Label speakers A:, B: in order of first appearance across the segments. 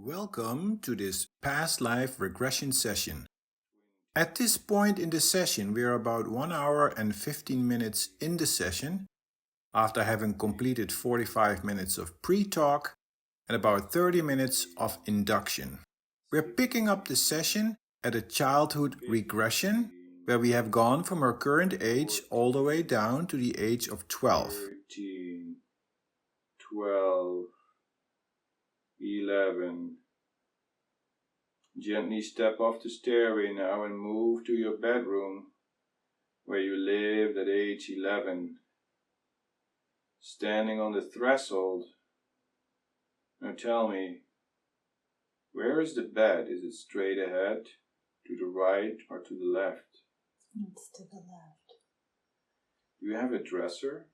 A: Welcome to this past life regression session. At this point in the session, we are about 1 hour and 15 minutes in the session, after having completed 45 minutes of pre-talk and about 30 minutes of induction. We're picking up the session at a childhood regression, where we have gone from our current age all the way down to the age of 12.
B: 13, 12, 11. Gently step off the stairway now and move to your bedroom where you lived at age 11. Standing on the threshold. Now tell me, where is the bed? Is it straight ahead, to the right, or to the left?
C: It's to the left.
B: Do you have a dresser?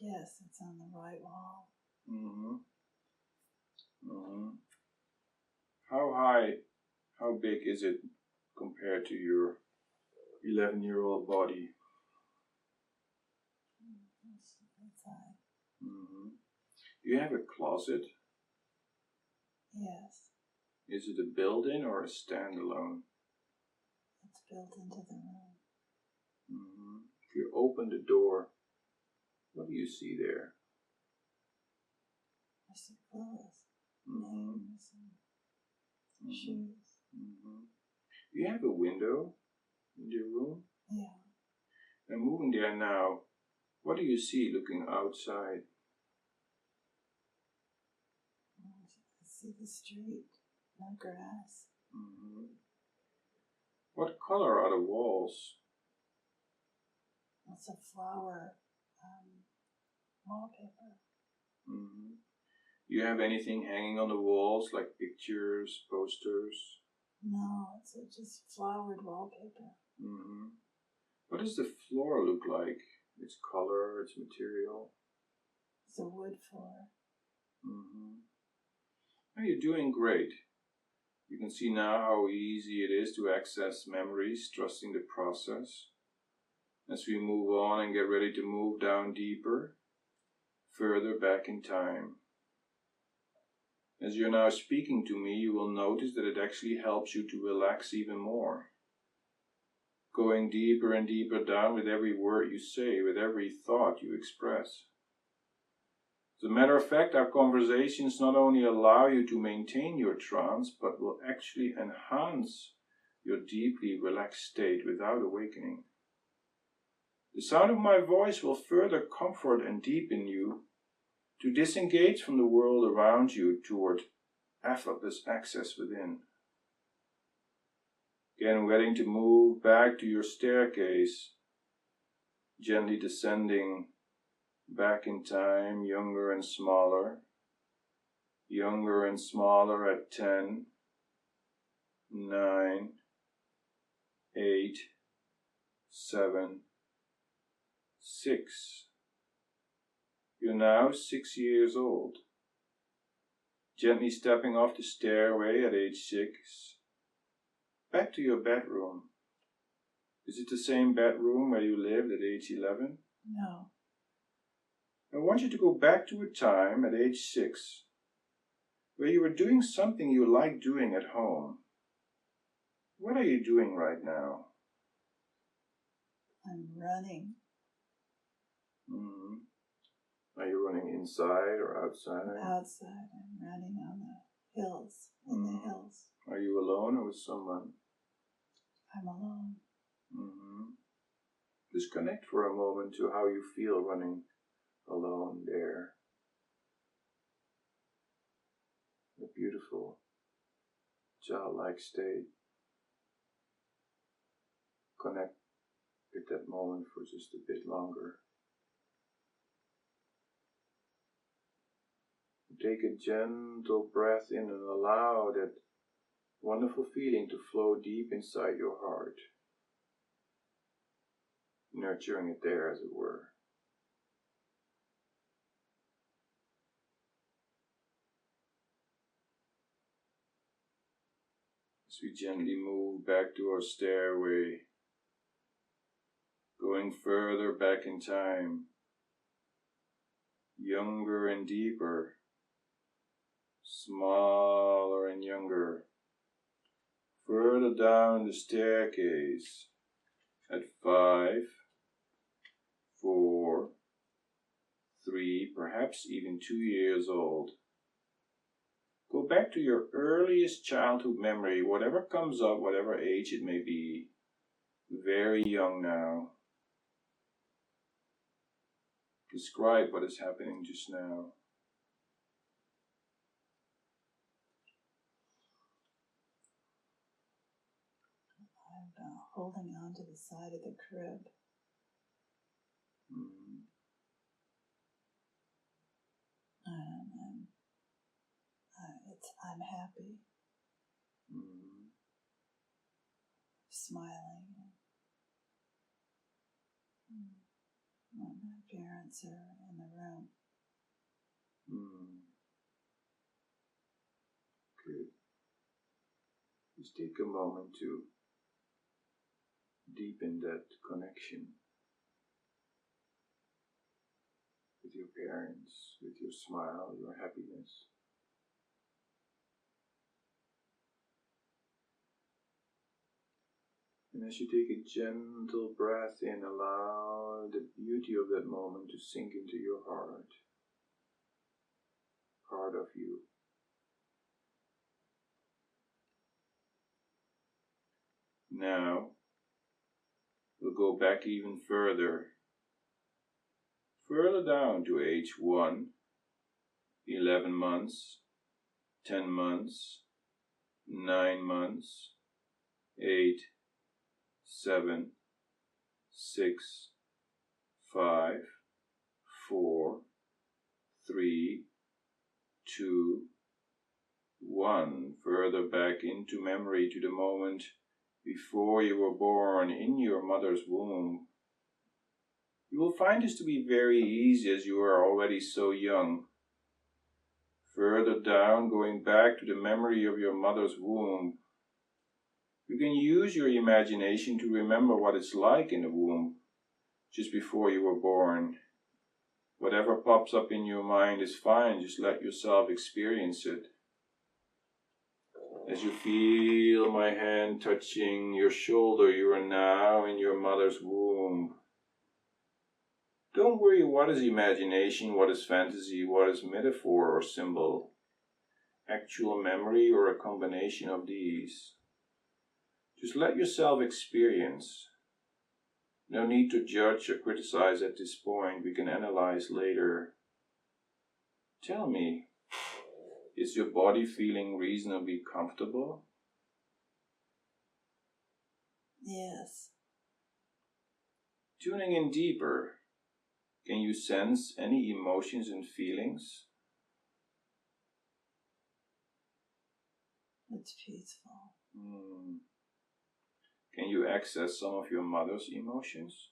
C: Yes, it's on the right wall.
B: How big is it compared to your 11-year-old body?
C: Inside.
B: Do you have a closet?
C: Yes.
B: Is it a built-in or a standalone?
C: It's built into the room.
B: If you open the door, what do you see there?
C: I see clothes, names, and shoes.
B: Do you have a window in your room?
C: Yeah.
B: And moving there now, what do you see looking outside?
C: I see the street, no grass.
B: What color are the walls?
C: It's a flower wallpaper.
B: Do you have anything hanging on the walls, like pictures, posters?
C: No, it's just flowered wallpaper.
B: What does the floor look like? Its color, its material?
C: It's a wood floor.
B: Oh, you're doing great. You can see now how easy it is to access memories, trusting the process. As we move on and get ready to move down deeper, further back in time. As you're now speaking to me, you will notice that it actually helps you to relax even more. Going deeper and deeper down with every word you say, with every thought you express. As a matter of fact, our conversations not only allow you to maintain your trance, but will actually enhance your deeply relaxed state without awakening. The sound of my voice will further comfort and deepen you to disengage from the world around you toward effortless access within. Again, ready to move back to your staircase, gently descending back in time, younger and smaller at 10, 9, 8, 7, 6. You're now 6 years old. Gently stepping off the stairway at age 6. Back to your bedroom. Is it the same bedroom where you lived at age 11?
C: No.
B: I want you to go back to a time at age 6 where you were doing something you liked doing at home. What are you doing right now?
C: I'm running.
B: Are you running inside or outside?
C: Outside. I'm running on the hills, in the hills.
B: Are you alone or with someone?
C: I'm alone.
B: Just connect for a moment to how you feel running alone there. A beautiful, childlike state. Connect with that moment for just a bit longer. Take a gentle breath in and allow that wonderful feeling to flow deep inside your heart, nurturing it there, as it were. As we gently move back to our stairway, going further back in time, younger and deeper, smaller and younger. Further down the staircase at 5, 4, 3, perhaps even 2 years old. Go back to your earliest childhood memory, whatever comes up, whatever age it may be. Very young now. Describe what is happening just now.
C: I'm holding on to the side of the crib. And I'm happy. Smiling. My parents are in the room.
B: Good. Just take a moment to deepen that connection with your parents, with your smile, your happiness. And as you take a gentle breath in, allow the beauty of that moment to sink into your heart, part of you. Now, we'll go back even further down to age 1, 11 months, 10 months, 9 months, 8, 7, 6, 5, 4, 3, 2, 1. Further back into memory to the moment before you were born in your mother's womb. You will find this to be very easy as you are already so young. Further down, going back to the memory of your mother's womb, you can use your imagination to remember what it's like in the womb, just before you were born. Whatever pops up in your mind is fine, just let yourself experience it. As you feel my hand touching your shoulder, you are now in your mother's womb. Don't worry what is imagination, what is fantasy, what is metaphor or symbol, actual memory or a combination of these. Just let yourself experience. No need to judge or criticize at this point, we can analyze later. Tell me, is your body feeling reasonably comfortable?
C: Yes.
B: Tuning in deeper, can you sense any emotions and feelings?
C: It's peaceful.
B: Can you access some of your mother's emotions?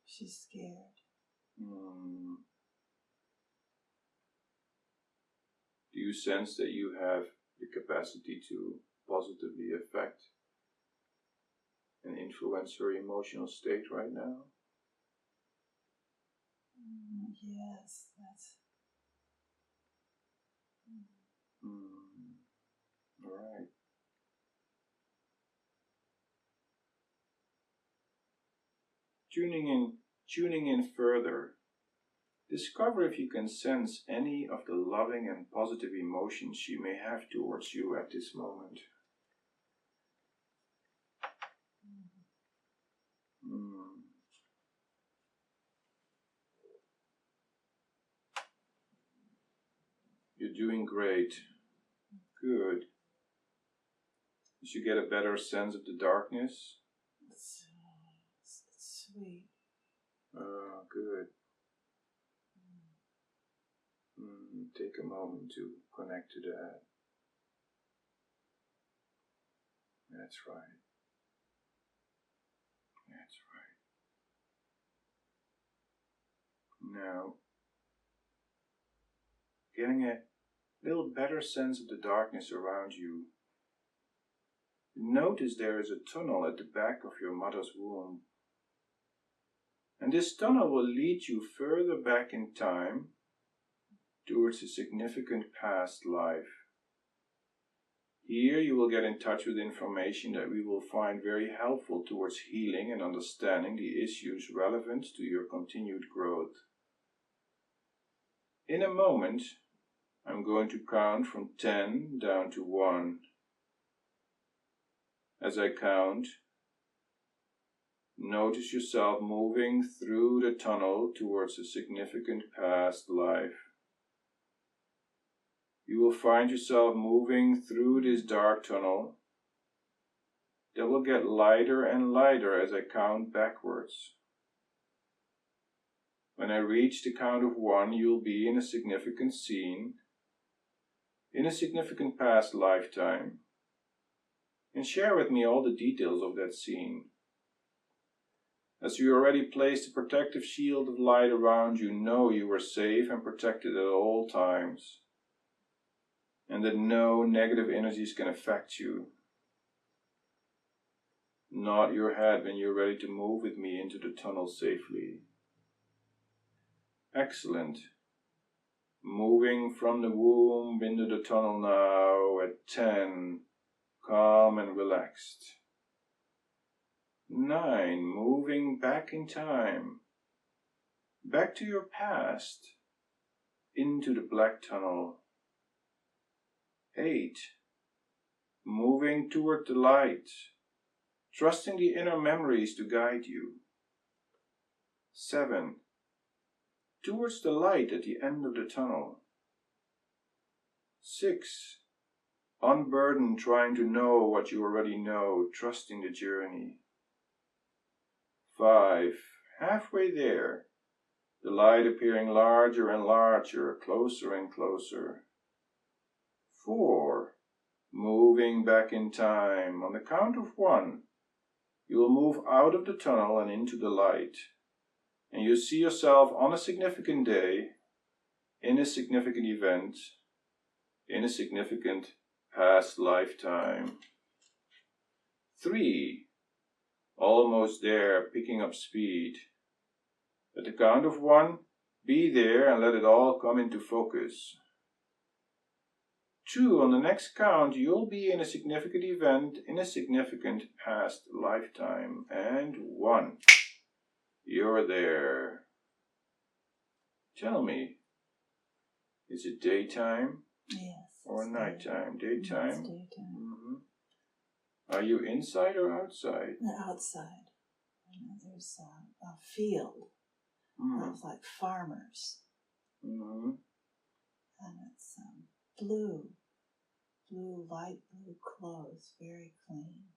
C: She's scared.
B: Do you sense that you have the capacity to positively affect and influence her emotional state right now?
C: Yes, that's...
B: All right. Tuning in further, discover if you can sense any of the loving and positive emotions she may have towards you at this moment. You're doing great. Good. Did you get a better sense of the darkness?
C: It's sweet.
B: Good. Take a moment to connect to that. That's right. That's right. Now, getting a little better sense of the darkness around you. Notice there is a tunnel at the back of your mother's womb. And this tunnel will lead you further back in time towards a significant past life. Here you will get in touch with information that we will find very helpful towards healing and understanding the issues relevant to your continued growth. In a moment, I'm going to count from 10 down to 1. As I count, notice yourself moving through the tunnel towards a significant past life. You will find yourself moving through this dark tunnel that will get lighter and lighter as I count backwards. When I reach the count of 1, you'll be in a significant scene, in a significant past lifetime, and share with me all the details of that scene. As you already placed a protective shield of light around you, know you are safe and protected at all times, and that no negative energies can affect you. Nod your head when you're ready to move with me into the tunnel safely. Excellent. Moving from the womb into the tunnel now at 10, calm and relaxed. 9, moving back in time, back to your past, into the black tunnel. 8, moving toward the light, trusting the inner memories to guide you. 7, towards the light at the end of the tunnel. 6, unburdened, trying to know what you already know, trusting the journey. 5, halfway there, the light appearing larger and larger, closer and closer. 4, moving back in time. On the count of 1, you will move out of the tunnel and into the light. And you see yourself on a significant day, in a significant event, in a significant past lifetime. 3, almost there, picking up speed. At the count of 1, be there and let it all come into focus. 2, on the next count, you'll be in a significant event, in a significant past lifetime. And 1, you're there. Tell me, is it daytime?
C: Yes.
B: Or nighttime? Daytime?
C: It's daytime.
B: Mm-hmm. Are you inside or outside?
C: Outside. There's a field of like farmers.
B: Mm-hmm.
C: And it's blue, light blue clothes, very clean.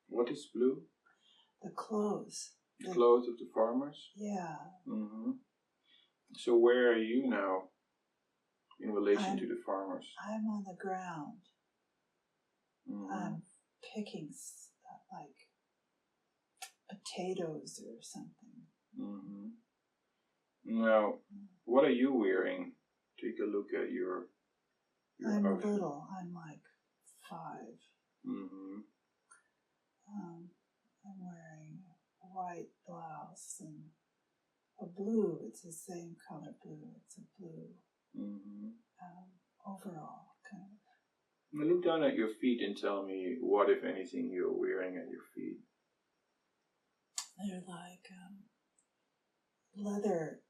B: What is blue?
C: The clothes.
B: The clothes of the farmers?
C: Yeah.
B: Mm-hmm. So where are you now in relation to the farmers?
C: I'm on the ground.
B: Mm-hmm.
C: I'm picking like potatoes or something.
B: Mm-hmm. Now, what are you wearing? Take a look at your
C: I'm
B: outfit.
C: little. I'm like 5.
B: Mm-hmm.
C: I'm wearing a white blouse and a blue. It's the same color blue. It's a blue overall kind of.
B: Now look down at your feet and tell me what, if anything, you're wearing at your feet.
C: They're like leather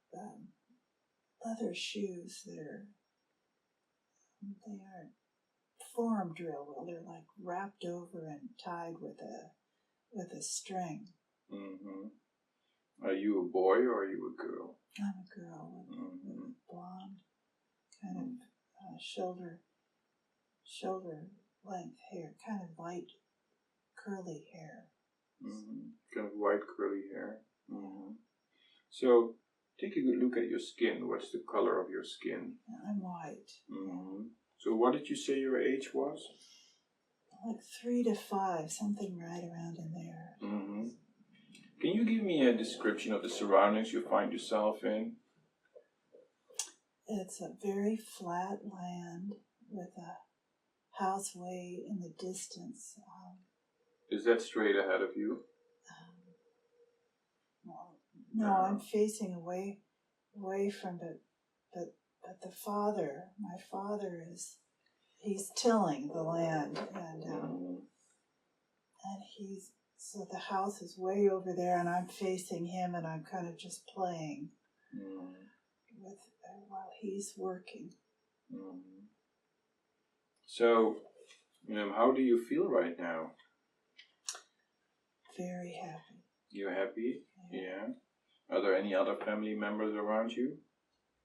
C: shoes. They aren't formed real well. They're like wrapped over and tied with a string.
B: Mm-hmm. Are you a boy or are you a girl?
C: I'm a girl with blonde, kind of shoulder length hair, kind of light curly hair.
B: Mm-hmm. Kind of white curly hair. Mm-hmm. So take a good look at your skin. What's the color of your skin?
C: I'm white.
B: Mm-hmm. So what did you say your age was?
C: Like 3 to 5, something right around in there.
B: Mm-hmm. Can you give me a description of the surroundings you find yourself in?
C: It's a very flat land with a house way in the distance.
B: Is that straight ahead of you?
C: Well, No, I'm facing away from it. But the father, my father he's tilling the land, and so the house is way over there, and I'm facing him, and I'm kind of just playing with while he's working.
B: So, how do you feel right now?
C: Very happy.
B: You're happy? Yeah. Are there any other family members around you?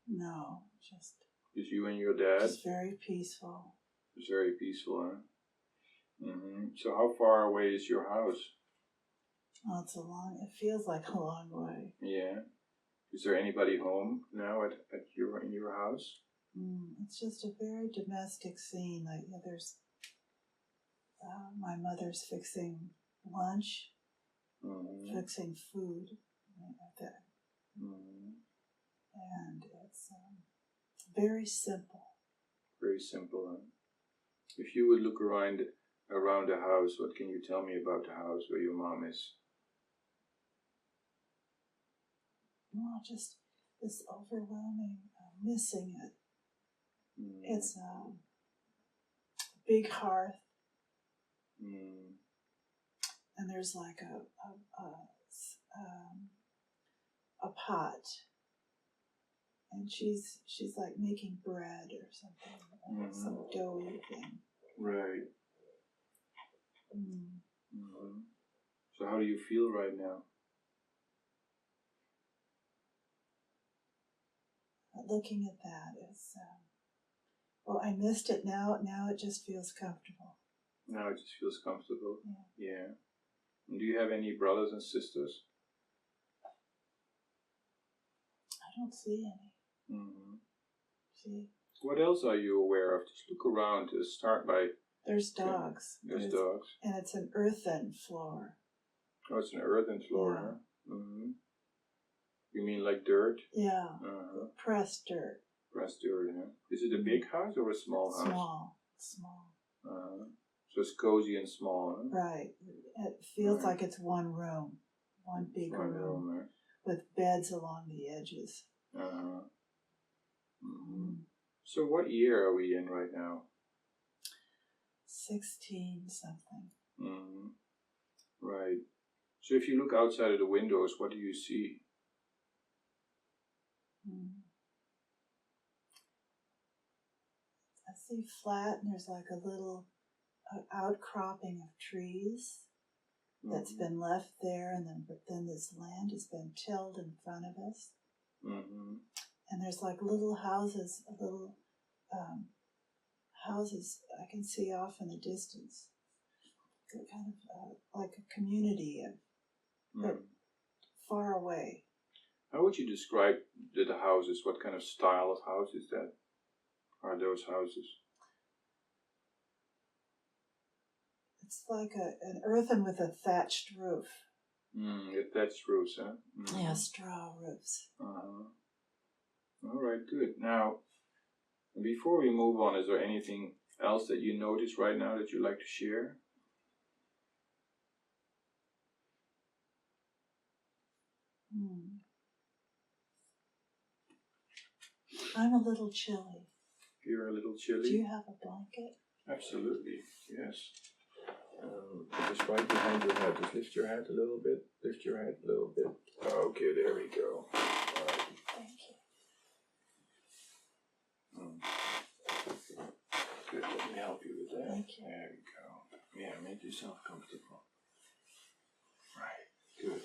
C: No, just
B: you and your dad?
C: Just very peaceful.
B: It's very peaceful, huh? So how far away is your house?
C: Oh, it feels like a long way.
B: Yeah. Is there anybody home now in your house?
C: It's just a very domestic scene. Like there's my mother's fixing lunch, fixing food, like that. And it's very simple.
B: Very simple, huh? If you would look around the house, what can you tell me about the house where your mom is?
C: Well, just this overwhelming missing it. It's a big hearth, and there's like a pot, and she's like making bread or something, some doughy thing.
B: Right. So how do you feel right now?
C: Looking at that is, well, I missed it now. Now it just feels comfortable.
B: Now it just feels comfortable.
C: Yeah.
B: And do you have any brothers and sisters?
C: I don't see any. See?
B: What else are you aware of? Just look around. To start by.
C: There's dogs.
B: There's dogs.
C: And it's an earthen floor.
B: Oh, it's an earthen floor, huh? You mean like dirt?
C: Yeah. Pressed dirt.
B: Pressed dirt, huh? Is it a big house or a small house?
C: Small.
B: So it's cozy and small, huh?
C: Right. It feels like it's one room. One big room. With beds along the edges.
B: So what year are we in right now?
C: 16 something.
B: Right. So if you look outside of the windows, what do you see?
C: I see flat, and there's like a little outcropping of trees that's been left there, but then this land has been tilled in front of us. And there's like little houses, houses I can see off in the distance. Kind of like a community, but far away.
B: How would you describe the houses? What kind of style of house is that? Are those houses?
C: It's like an earthen with a thatched roof.
B: A thatched roofs, huh?
C: Yeah, straw roofs.
B: All right, good. Now, before we move on, is there anything else that you notice right now that you'd like to share?
C: I'm a little chilly.
B: You're a little chilly?
C: Do you have a blanket?
B: Absolutely, yes. Just right behind your head. Just lift your head a little bit. Lift your head a little bit. Okay, there we go. All right.
C: Thank you.
B: Good, let me help you with that.
C: Thank you.
B: There we go. Yeah, make yourself comfortable. Right, good.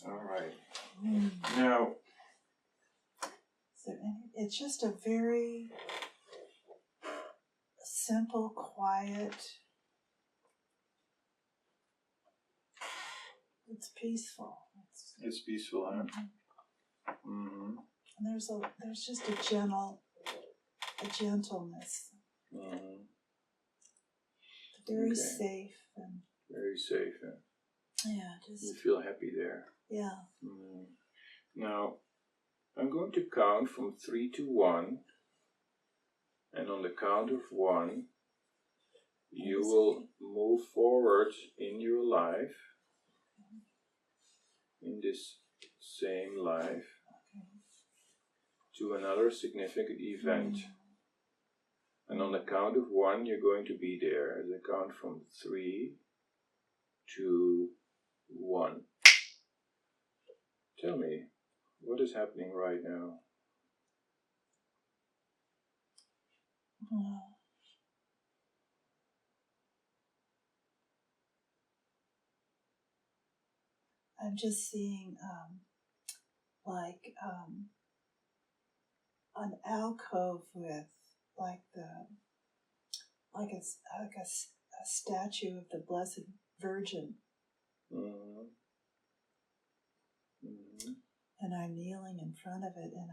B: All right. Now,
C: it's just a very simple, quiet. It's peaceful.
B: It's peaceful, huh?
C: And there's just a gentleness. Very safe and.
B: Very safe, huh?
C: Yeah, just.
B: You feel happy there.
C: Yeah.
B: Now, I'm going to count from 3 to 1, and on the count of 1, you will move forward in your life, in this another significant event. And on the count of 1, you're going to be there. As I count from 3, 2, 1. Tell me, what is happening right now?
C: I'm just seeing an alcove with like a statue of the Blessed Virgin. And I'm kneeling in front of it, and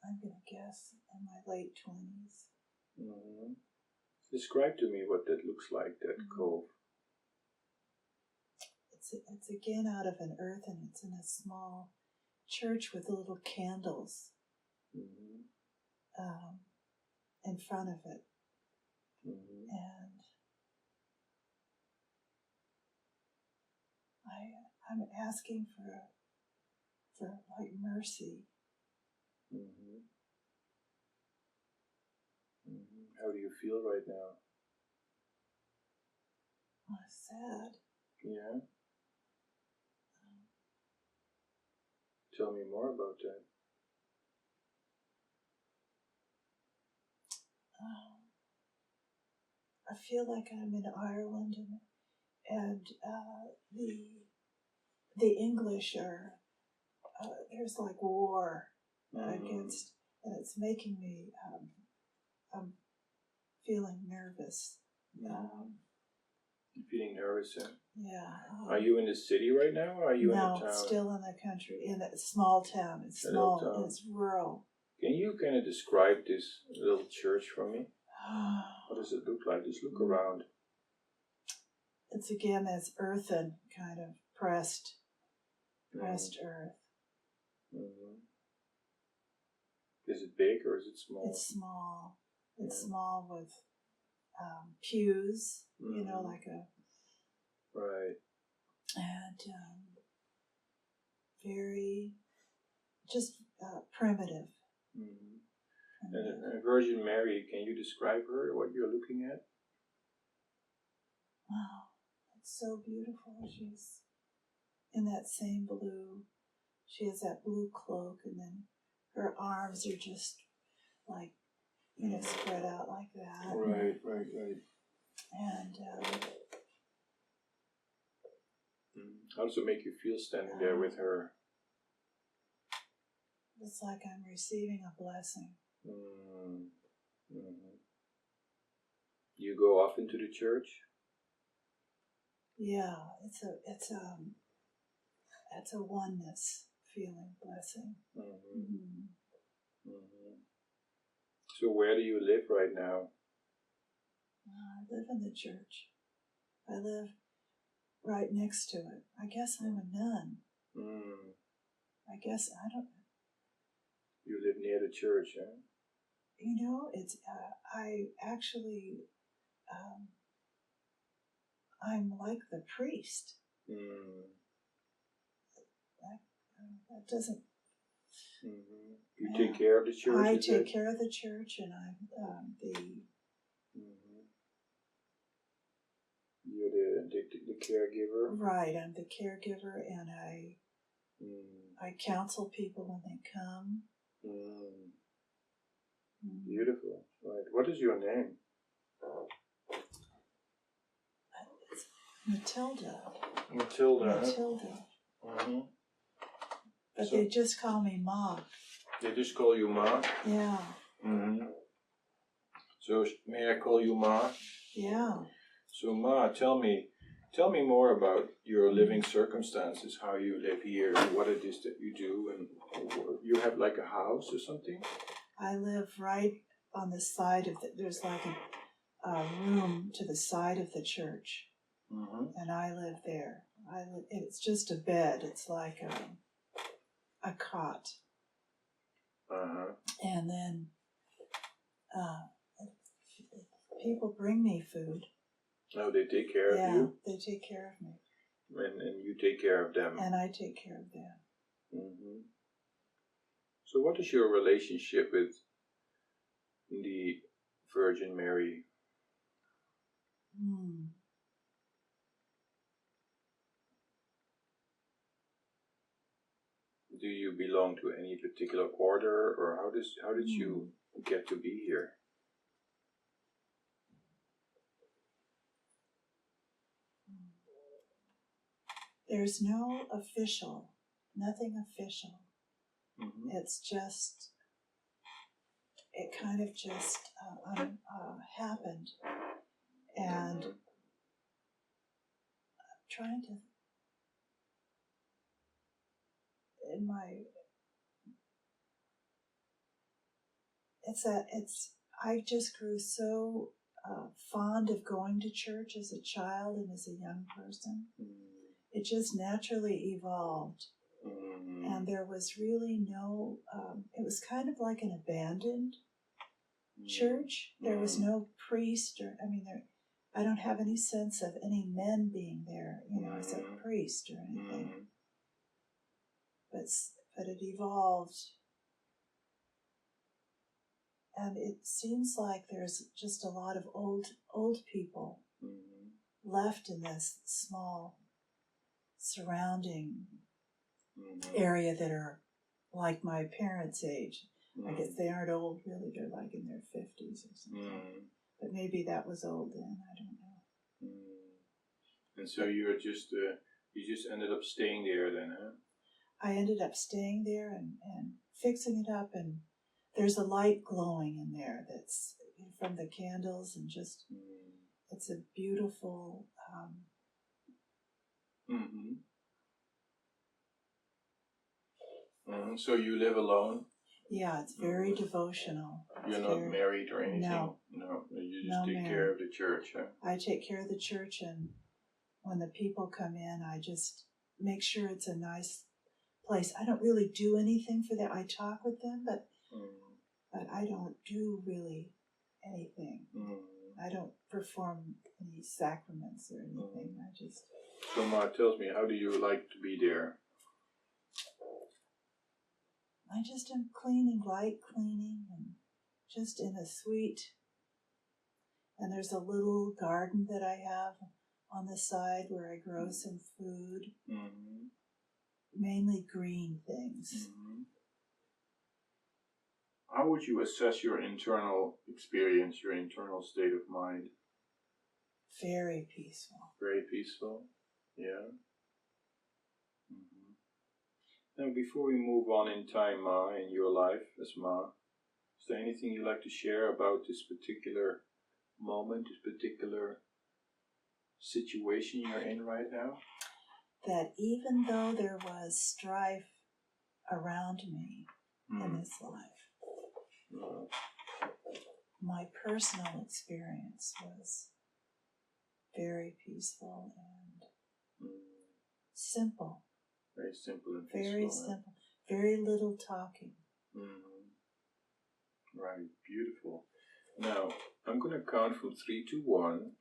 C: I'm going to guess in my late 20s.
B: Describe to me what that looks like, that cove.
C: It's again out of an earth, and it's in a small church with little candles in front of it. And I'm asking for like mercy.
B: How do you feel right now?
C: Sad.
B: Yeah? Tell me more about that.
C: I feel like I'm in Ireland, and the English are there's like war against, and it's making me I'm feeling nervous.
B: You're feeling nervous, huh?
C: Yeah.
B: Are you in the city right now, or are you in the town?
C: No, still in the country, in a small town. It's small, and it's rural.
B: Can you kind of describe this little church for me? What does it look like? Just look around.
C: It's again as earthen, kind of pressed earth.
B: Is it big or is it small?
C: It's small. It's small with pews, like a...
B: Right.
C: And very, just primitive.
B: And Virgin Mary, can you describe her, what you're looking at?
C: Wow, it's so beautiful. She's in that same blue. She has that blue cloak, and then her arms are just like, spread out like that.
B: Right.
C: And
B: how does it make you feel standing there with her?
C: It's like I'm receiving a blessing.
B: You go often to the church?
C: Yeah, it's a oneness feeling, blessing.
B: So where do you live right now?
C: I live in the church. I live right next to it. I guess I'm a nun. I guess I don't.
B: You live near the church, huh?
C: It's I actually I'm like the priest. That doesn't.
B: You take care of the church?
C: I take care of the church, and I'm the.
B: You're the caregiver?
C: Right, I'm the caregiver, and I counsel people when they come.
B: Beautiful. Right. What is your name?
C: Matilda.
B: Matilda.
C: But they just call me Ma.
B: They just call you Ma?
C: Yeah.
B: So may I call you Ma?
C: Yeah.
B: So Ma, tell me more about your living circumstances, how you live here, what it is that you do, and you have like a house or something?
C: I live right on the side of there's like a room to the side of the church, and I live there. It's just a bed. It's like a cot. And then people bring me food.
B: Oh, they take care of you?
C: Yeah, they take care of me.
B: And you take care of them?
C: And I take care of them.
B: So what is your relationship with the Virgin Mary? Do you belong to any particular order, or how did you get to be here?
C: There's nothing official.
B: Mm-hmm.
C: It's just, it kind of just happened. And I'm trying to, I just grew so fond of going to church as a child and as a young person. It just naturally evolved. And there was really no, it was kind of like an abandoned church. There was no priest I don't have any sense of any men being there, as a priest or anything. But it evolved. And it seems like there's just a lot of old people left in this small surrounding area that are like my parents' age. I guess they aren't old really, they're like in their 50s or something. But maybe that was old then, I don't know.
B: And so you just ended up staying there then, huh?
C: I ended up staying there and fixing it up, and there's a light glowing in there that's from the candles, and just it's a beautiful
B: So you live alone?
C: Yeah, it's very devotional.
B: You're not married or anything?
C: No,
B: you just take care of the church, huh?
C: I take care of the church, and when the people come in, I just make sure it's a nice place. I don't really do anything for them. I talk with them, but I don't do really anything. I don't perform any sacraments or anything. I just...
B: So Ma tells me, how do you like to be there?
C: I just am light cleaning, and just in a sweet, and there's a little garden that I have on the side where I grow some food, mainly green things.
B: How would you assess your internal experience, your internal state of mind?
C: Very peaceful.
B: Very peaceful? Yeah. Now, before we move on in time, Ma, in your life as Ma, is there anything you'd like to share about this particular moment, this particular situation you're in right now?
C: That even though there was strife around me in this life, my personal experience was very peaceful and simple.
B: Very simple and peaceful.
C: Very simple. Very little talking.
B: Right, beautiful. Now, I'm going to count from 3 to 1.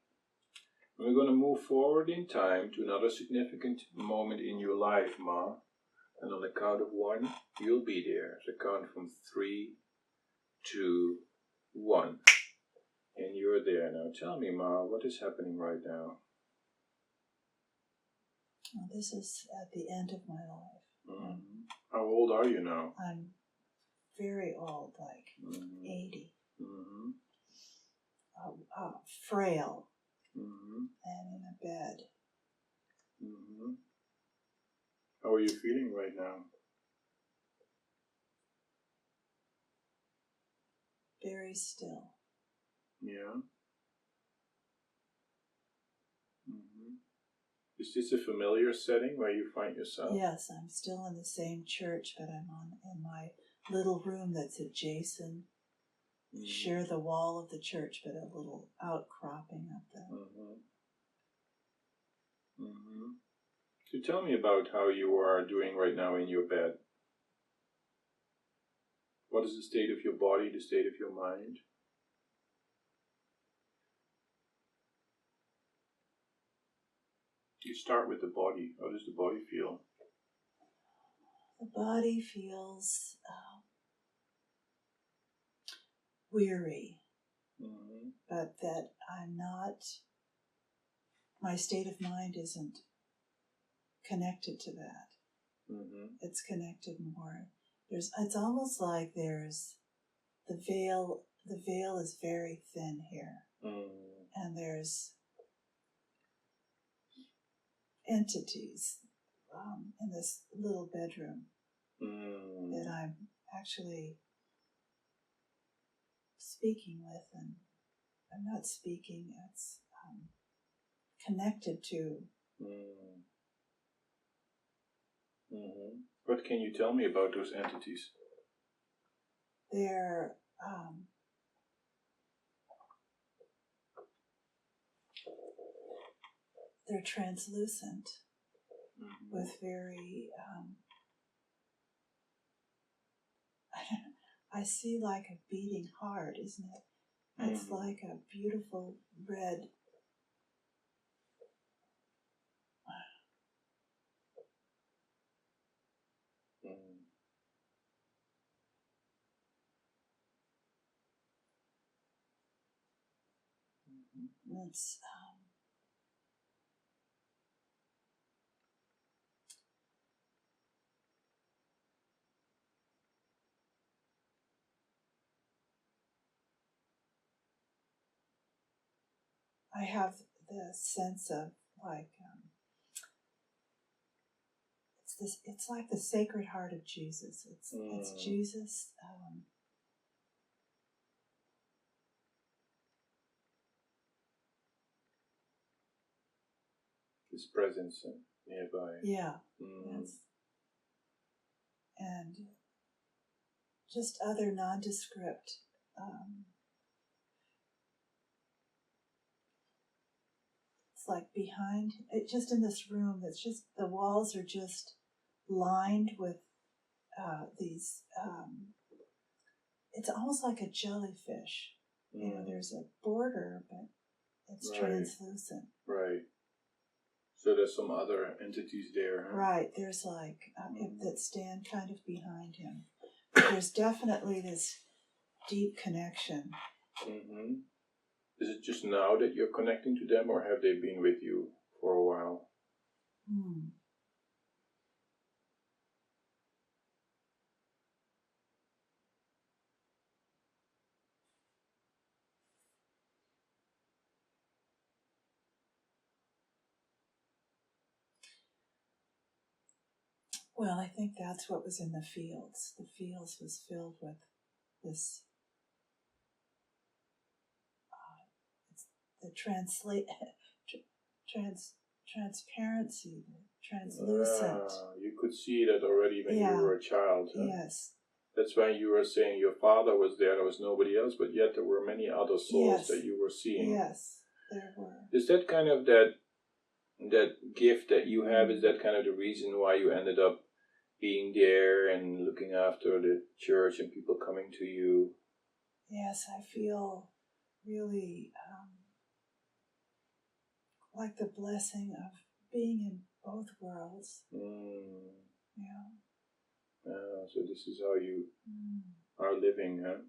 B: We're going to move forward in time to another significant moment in your life, Ma. And on the count of 1, you'll be there. So count from 3, 2, 1. And you're there. Now tell me, Ma, what is happening right now?
C: Well, this is at the end of my life.
B: How old are you now?
C: I'm very old, like 80. Frail. And in a bed.
B: How are you feeling right now?
C: Very still.
B: Yeah. Is this a familiar setting where you find yourself?
C: Yes, I'm still in the same church, but I'm in my little room that's adjacent. Share the wall of the church, but a little outcropping of the...
B: So tell me about how you are doing right now in your bed. What is the state of your body, the state of your mind? You start with the body. How does the body feel?
C: The body feels weary, but that I'm not, my state of mind isn't connected to that. It's connected more. It's almost like there's the veil is very thin here. And there's entities in this little bedroom that I'm actually speaking with, and I'm not speaking, it's connected to.
B: What can you tell me about those entities?
C: They're translucent with very I see like a beating heart, isn't it? It's like a beautiful red it's I have the sense of like it's like the Sacred Heart of Jesus. It's Jesus.
B: His presence nearby.
C: Yeah. Yes. And just other nondescript it's like behind it, just in this room, it's just the walls are just lined with these it's almost like a jellyfish. You know, there's a border, but it's translucent.
B: Right. So there's some other entities there, huh?
C: Right. There's like that stand kind of behind him. But there's definitely this deep connection.
B: Is it just now that you're connecting to them, or have they been with you for a while?
C: Well, I think that's what was in the fields. The fields was filled with this the transparency, the translucent.
B: You could see that already when you were a child. Huh?
C: Yes.
B: That's why you were saying your father was there was nobody else, but yet there were many other souls that you were seeing.
C: Yes, there were.
B: Is that kind of that gift that you have, is that kind of the reason why you ended up being there and looking after the church and people coming to you?
C: Yes, I feel really like the blessing of being in both worlds.
B: So this is how you are living, huh?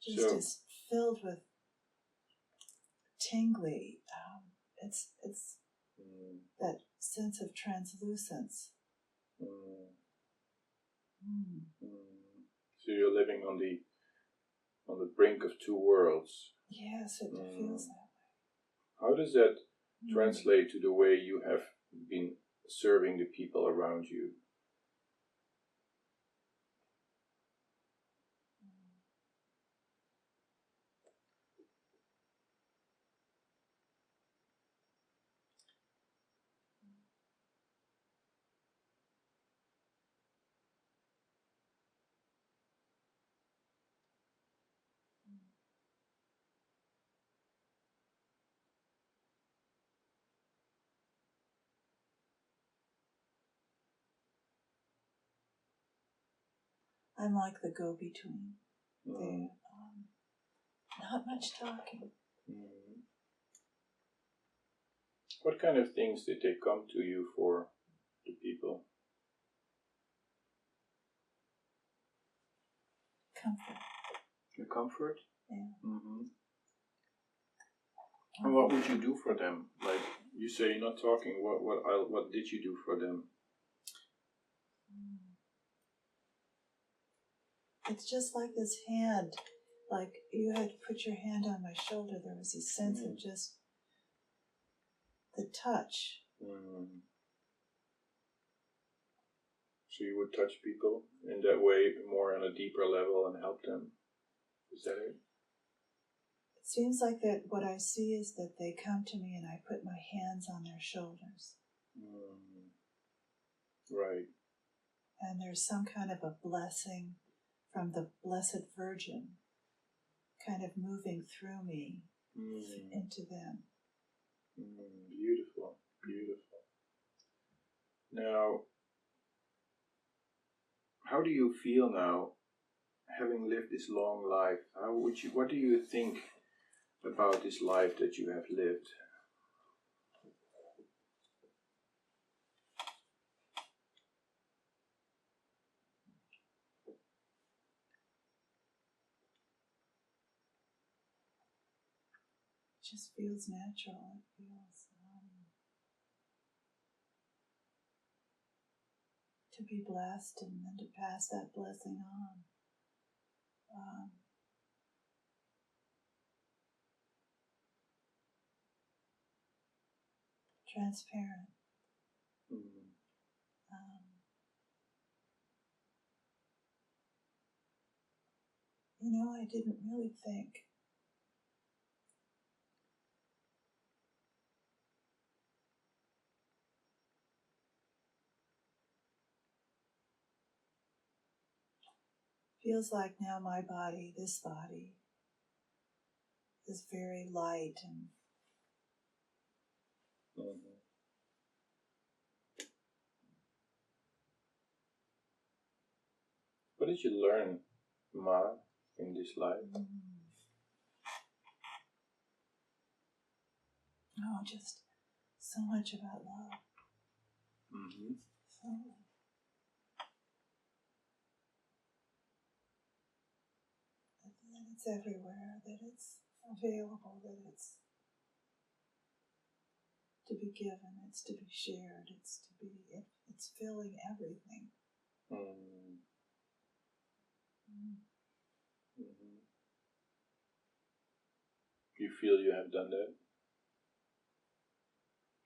C: Just is filled with tingly. It's that sense of translucence.
B: So you're living on the brink of two worlds.
C: Yes, it feels that way.
B: How does that translate to the way you have been serving the people around you?
C: I'm like the go-between. Not much talking.
B: What kind of things did they come to you for, the people?
C: Comfort.
B: The comfort?
C: Yeah.
B: Mm-hmm. And what would you do for them? Like you say, you're not talking. What did you do for them?
C: It's just like this hand, like you had put your hand on my shoulder. There was a sense of just the touch.
B: Mm. So you would touch people in that way, more on a deeper level, and help them. Is that it?
C: It seems like that. What I see is that they come to me and I put my hands on their shoulders.
B: Right.
C: And there's some kind of a blessing from the Blessed Virgin kind of moving through me into them.
B: Beautiful, beautiful. Now, how do you feel now, having lived this long life? What do you think about this life that you have lived?
C: It just feels natural. It feels to be blessed and then to pass that blessing on. Transparent. I didn't really think. Feels like now my body, this body, is very light and
B: What did you learn, Ma, in this life?
C: oh, just so much about love. So that it's everywhere, that it's available, that it's to be given, it's to be shared, it's filling everything.
B: You feel you have done that?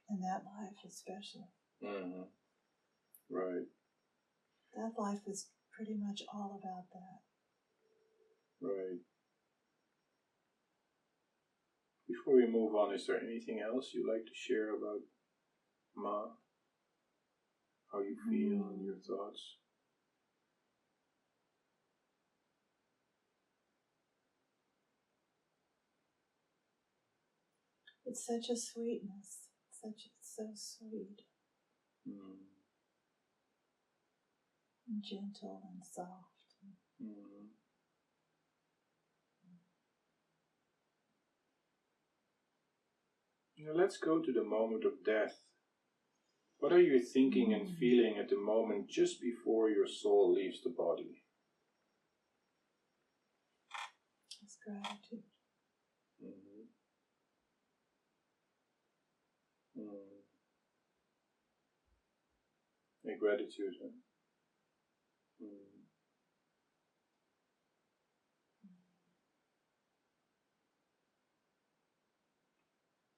C: And that life especially.
B: Right.
C: That life is pretty much all about that.
B: Right. Before we move on, is there anything else you'd like to share about Ma? How you feel and your thoughts?
C: It's such a sweetness. It's so sweet. And gentle and soft.
B: Now let's go to the moment of death. What are you thinking and feeling at the moment just before your soul leaves the body?
C: It's gratitude.
B: A gratitude, huh?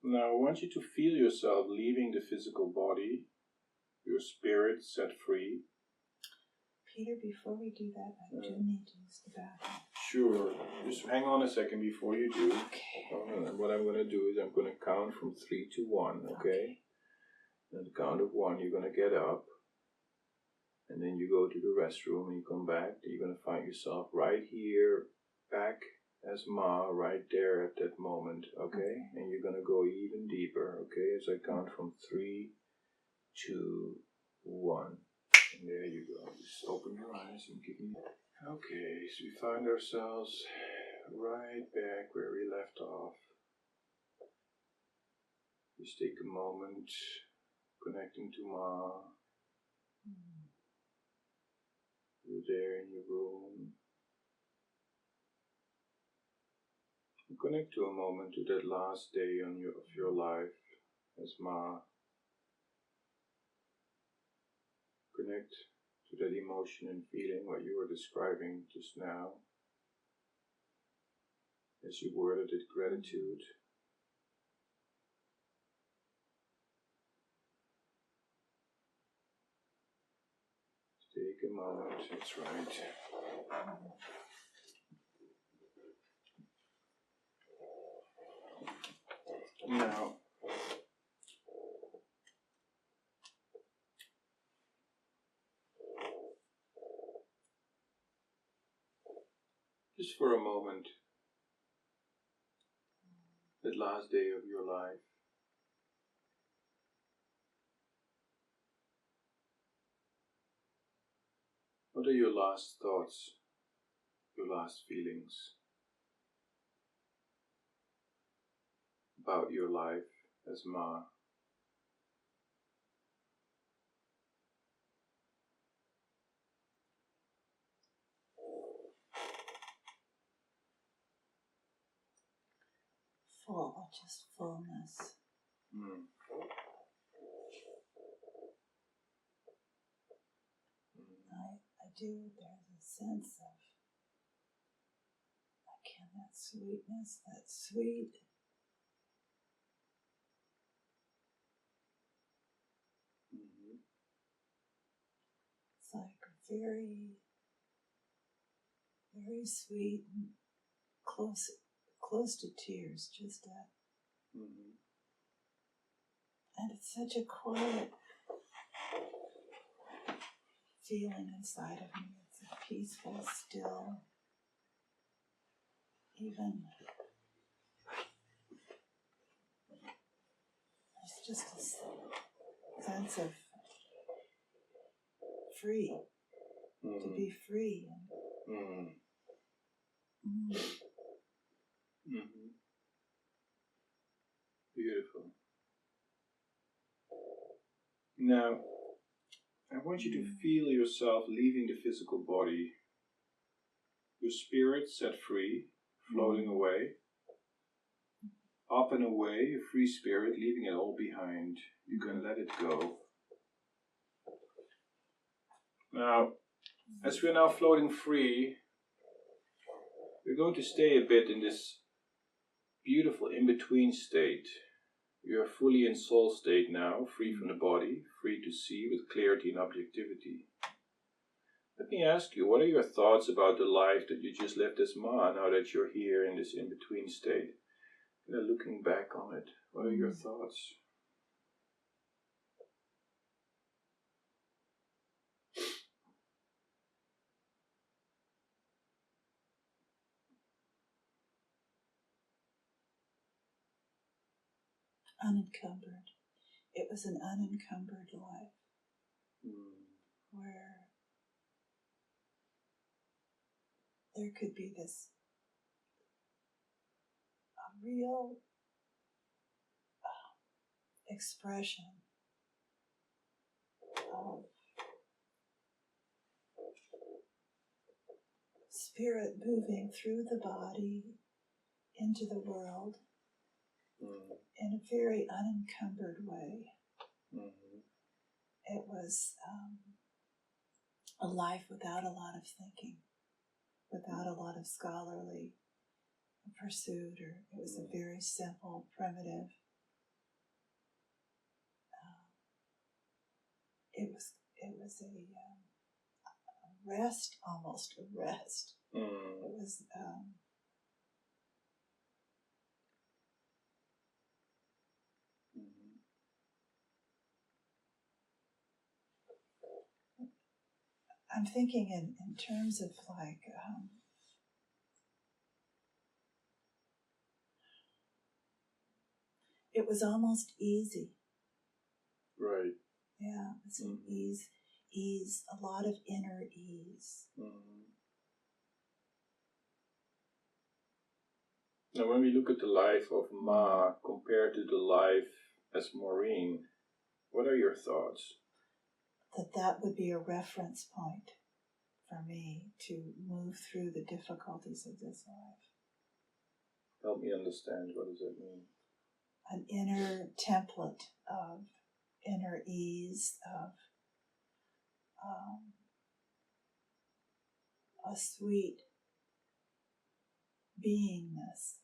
B: Now I want you to feel yourself leaving the physical body, your spirit set free.
C: Peter, before we do that, I do need to use the bathroom.
B: Sure. Just hang on a second before you do.
C: Okay.
B: And what I'm going to do is I'm going to count from 3 to 1, okay? At the count of 1, you're going to get up. And then you go to the restroom and you come back. You're going to find yourself right here, back as Ma, right there at that moment, okay? And you're going to go even deeper, okay? As I count from 3, 2, 1. And there you go. Just open your eyes and give me... Okay, so we find ourselves right back where we left off. Just take a moment, connecting to Ma. You're there in your room. Connect to a moment to that last day of your life as Ma. Connect to that emotion and feeling what you were describing just now, as you worded it, gratitude. Take a moment, that's right. Now, just for a moment, that last day of your life, what are your last thoughts, your last feelings about your life as Ma?
C: Full, just fullness. I do, there's a sense of, again, that sweetness, that sweet. It's like very, very sweet and close to tears, just that. And it's such a quiet feeling inside of me. It's a peaceful, still, even, it's just a sense of free, to be free.
B: Beautiful. Now, I want you to feel yourself leaving the physical body, your spirit set free, floating away, up and away, a free spirit, leaving it all behind. You can let it go. Now, as we're now floating free, we're going to stay a bit in this beautiful in-between state. You're fully in soul state now, free from the body, free to see with clarity and objectivity. Let me ask you, what are your thoughts about the life that you just lived as Ma, now that you're here in this in-between state? Looking back on it, what are your thoughts?
C: Unencumbered. It was an unencumbered life where there could be this a real expression of spirit moving through the body into the world in a very unencumbered way. It was a life without a lot of thinking, without a lot of scholarly pursuit, or it was a very simple, primitive. It was a rest, almost a rest. It was I'm thinking in terms of like it was almost easy.
B: Right.
C: Yeah, it was an ease, a lot of inner ease.
B: Now, when we look at the life of Ma compared to the life as Maureen, what are your thoughts?
C: That would be a reference point for me to move through the difficulties of this life.
B: Help me understand, what does that mean?
C: An inner template of inner ease, of a sweet beingness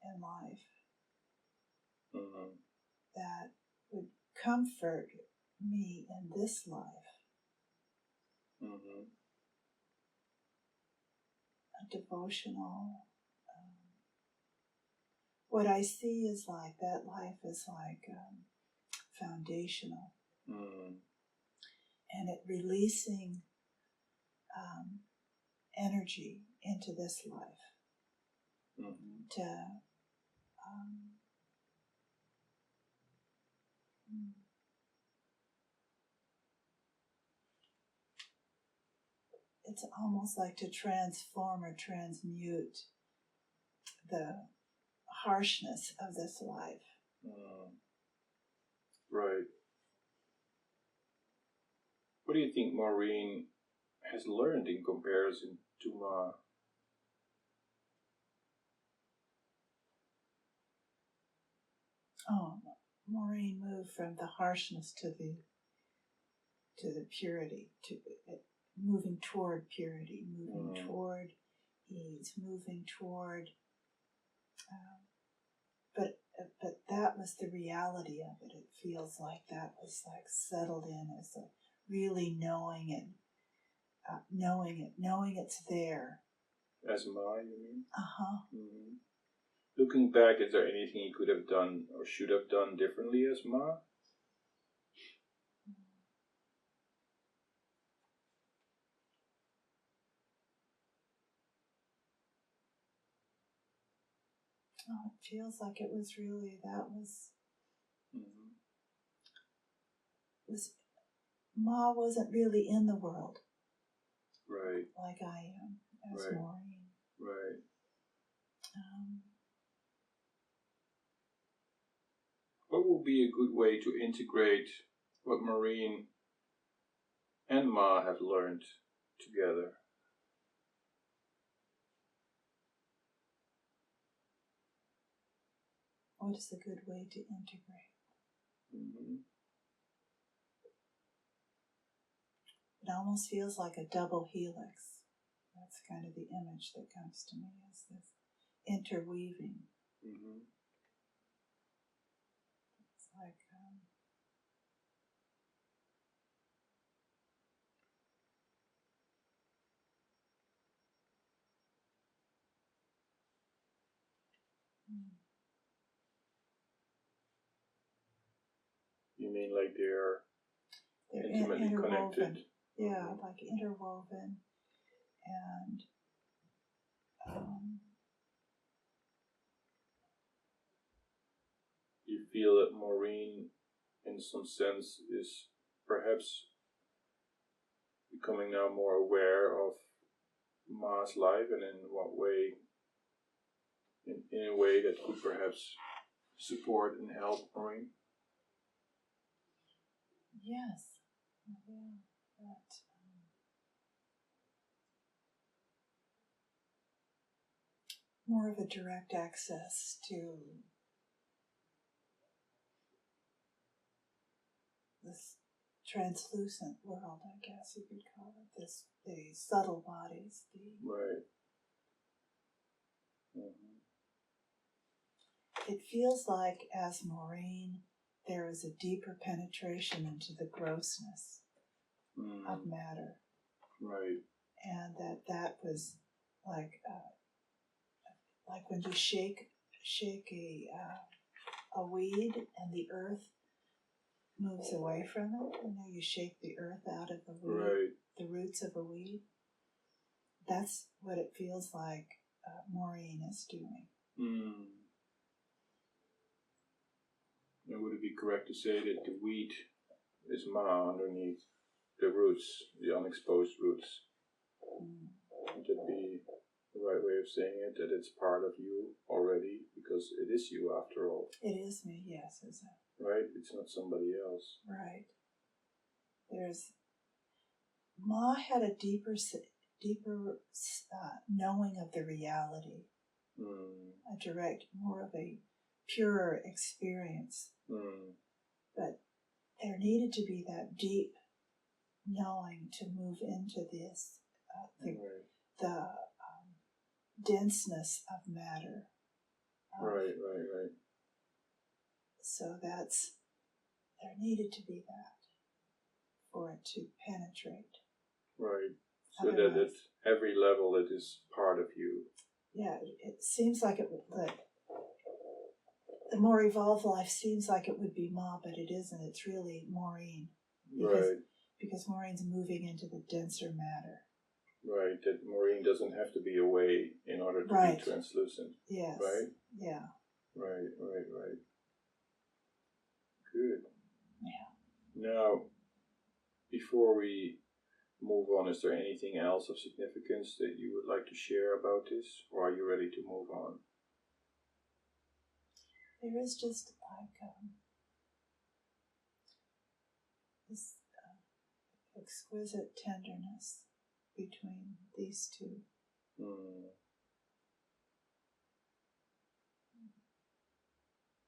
C: in life that would comfort me in this life. A devotional. What I see is like that life is like foundational, and it releasing energy into this life to it's almost like to transform or transmute the harshness of this life.
B: Right. What do you think Maureen has learned in comparison to Ma?
C: Oh, Maureen moved from the harshness to the purity, to moving toward purity, moving toward ease, moving toward. But that was the reality of it. It feels like that was like settled in as a really knowing it, knowing it's there.
B: As Ma, you mean?
C: Mm-hmm.
B: Looking back, is there anything you could have done or should have done differently as Ma?
C: Oh, it feels like it was really, that was Ma wasn't really in the world.
B: Right.
C: Like I am, as
B: Right.
C: Maureen.
B: Right. What would be a good way to integrate what Maureen and Ma have learned together?
C: What is a good way to integrate? It almost feels like a double helix. That's kind of the image that comes to me, is this interweaving. It's like
B: You mean like they're intimately
C: interwoven.
B: connected?
C: Yeah, like interwoven, and
B: You feel that Maureen, in some sense, is perhaps becoming now more aware of Ma's life, and in what way, in a way that could perhaps support and help Maureen?
C: yes, yeah, that more of a direct access to this translucent world, I guess you could call it, the subtle bodies,
B: Right.
C: It feels like, as Maureen, there is a deeper penetration into the grossness of matter.
B: Right.
C: And that was like when you shake a weed and the earth moves away from it. You shake the earth out of the weed,
B: Right.
C: the roots of a weed. That's what it feels like Maureen is doing.
B: And would it be correct to say that the weed is Ma underneath the roots, the unexposed roots? Would that be the right way of saying it, that it's part of you already, because it is you after all?
C: It is me, yes, is it?
B: Right? It's not somebody else.
C: Right. Ma had a deeper knowing of the reality a direct, more of a purer experience. But there needed to be that deep knowing to move into this, the denseness of matter.
B: Right.
C: So there needed to be that for it to penetrate.
B: Right. So that at every level it is part of you.
C: Yeah, it seems like the more evolved life seems like it would be Ma, but it isn't. It's really Maureen. Because Maureen's moving into the denser matter.
B: Right, that Maureen doesn't have to be away in order to be translucent.
C: Yes.
B: Right?
C: Yeah.
B: Right. Good.
C: Yeah.
B: Now, before we move on, is there anything else of significance that you would like to share about this, or are you ready to move on?
C: There is just like this exquisite tenderness between these two.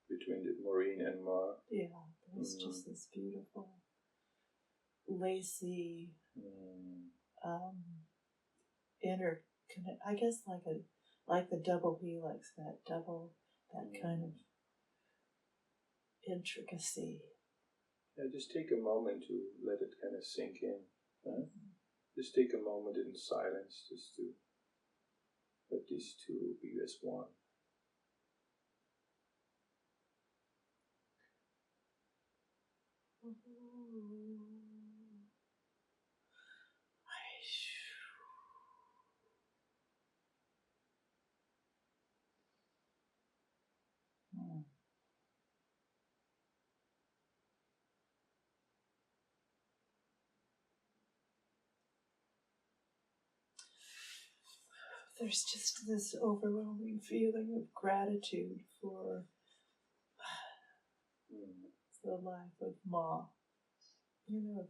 B: Between Maureen and Ma.
C: Yeah, there's just this beautiful, lacy, interconnect. I guess like the double helix, that kind of intricacy.
B: Yeah, just take a moment to let it kind of sink in. Huh? Just take a moment in silence, just to let these two be as one.
C: There's just this overwhelming feeling of gratitude for the life of Ma. You know,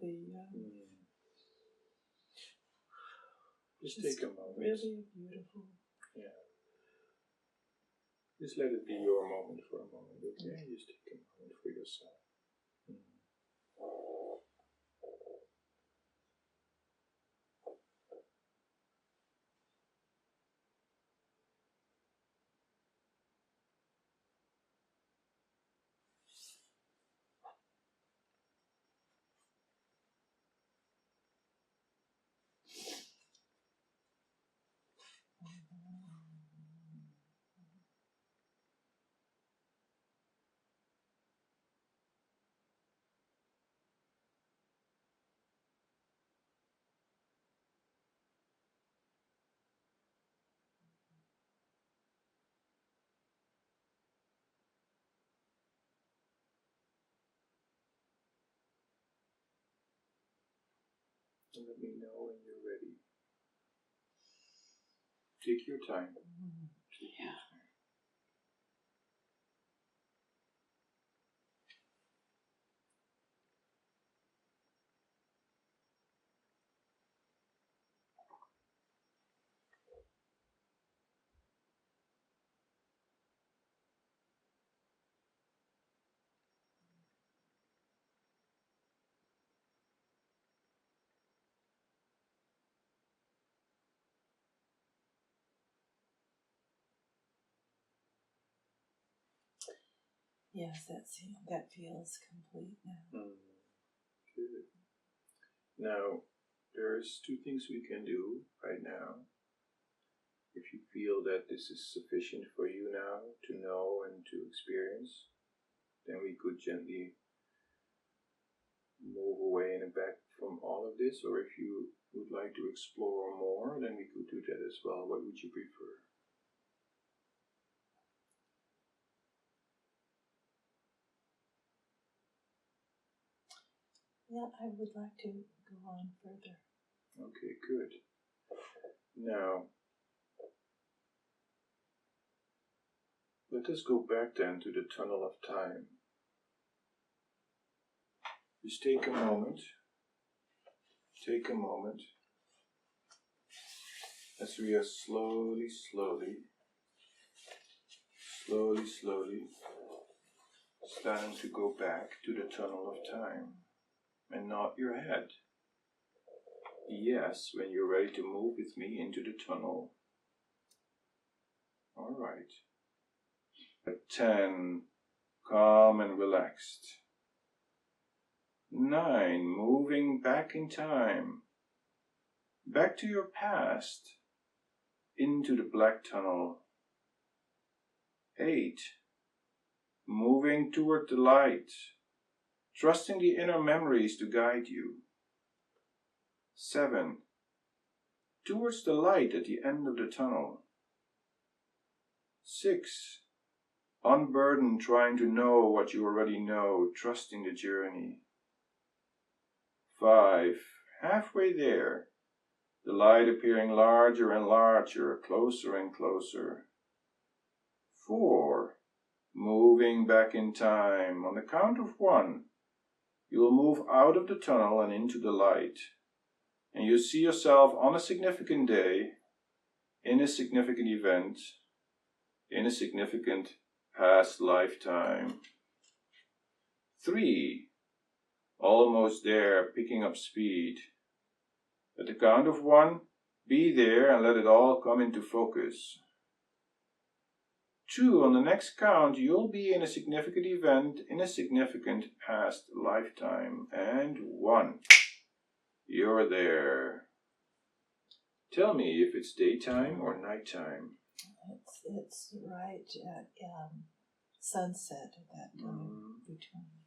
B: just take a moment.
C: Really beautiful.
B: Yeah. Just let it be your moment for a moment, okay? Just take a moment for yourself. And let me know when you're ready. Take your time. Take your time.
C: Yes, that feels complete now.
B: Good. Now, there's two things we can do right now. If you feel that this is sufficient for you now to know and to experience, then we could gently move away and back from all of this. Or if you would like to explore more, then we could do that as well. What would you prefer?
C: Yeah, I would like to go on further.
B: Okay, good. Now, let us go back then to the tunnel of time. Just take a moment. Take a moment. As we are slowly Slowly, slowly, starting to go back to the tunnel of time and nod your head. Yes, when you're ready to move with me into the tunnel. All right. At 10, calm and relaxed. 9, moving back in time. Back to your past. Into the black tunnel. 8, moving toward the light. Trusting the inner memories to guide you. 7, towards the light at the end of the tunnel. 6, unburdened, trying to know what you already know, trusting the journey. 5, halfway there, the light appearing larger and larger, closer and closer. 4, moving back in time. On the count of 1, you will move out of the tunnel and into the light. And you see yourself on a significant day, in a significant event, in a significant past lifetime. 3, almost there, picking up speed. At the count of 1, be there and let it all come into focus. 2, on the next count, you'll be in a significant event, in a significant past lifetime. And 1, you're there. Tell me if it's daytime or nighttime.
C: It's right at sunset at that time between.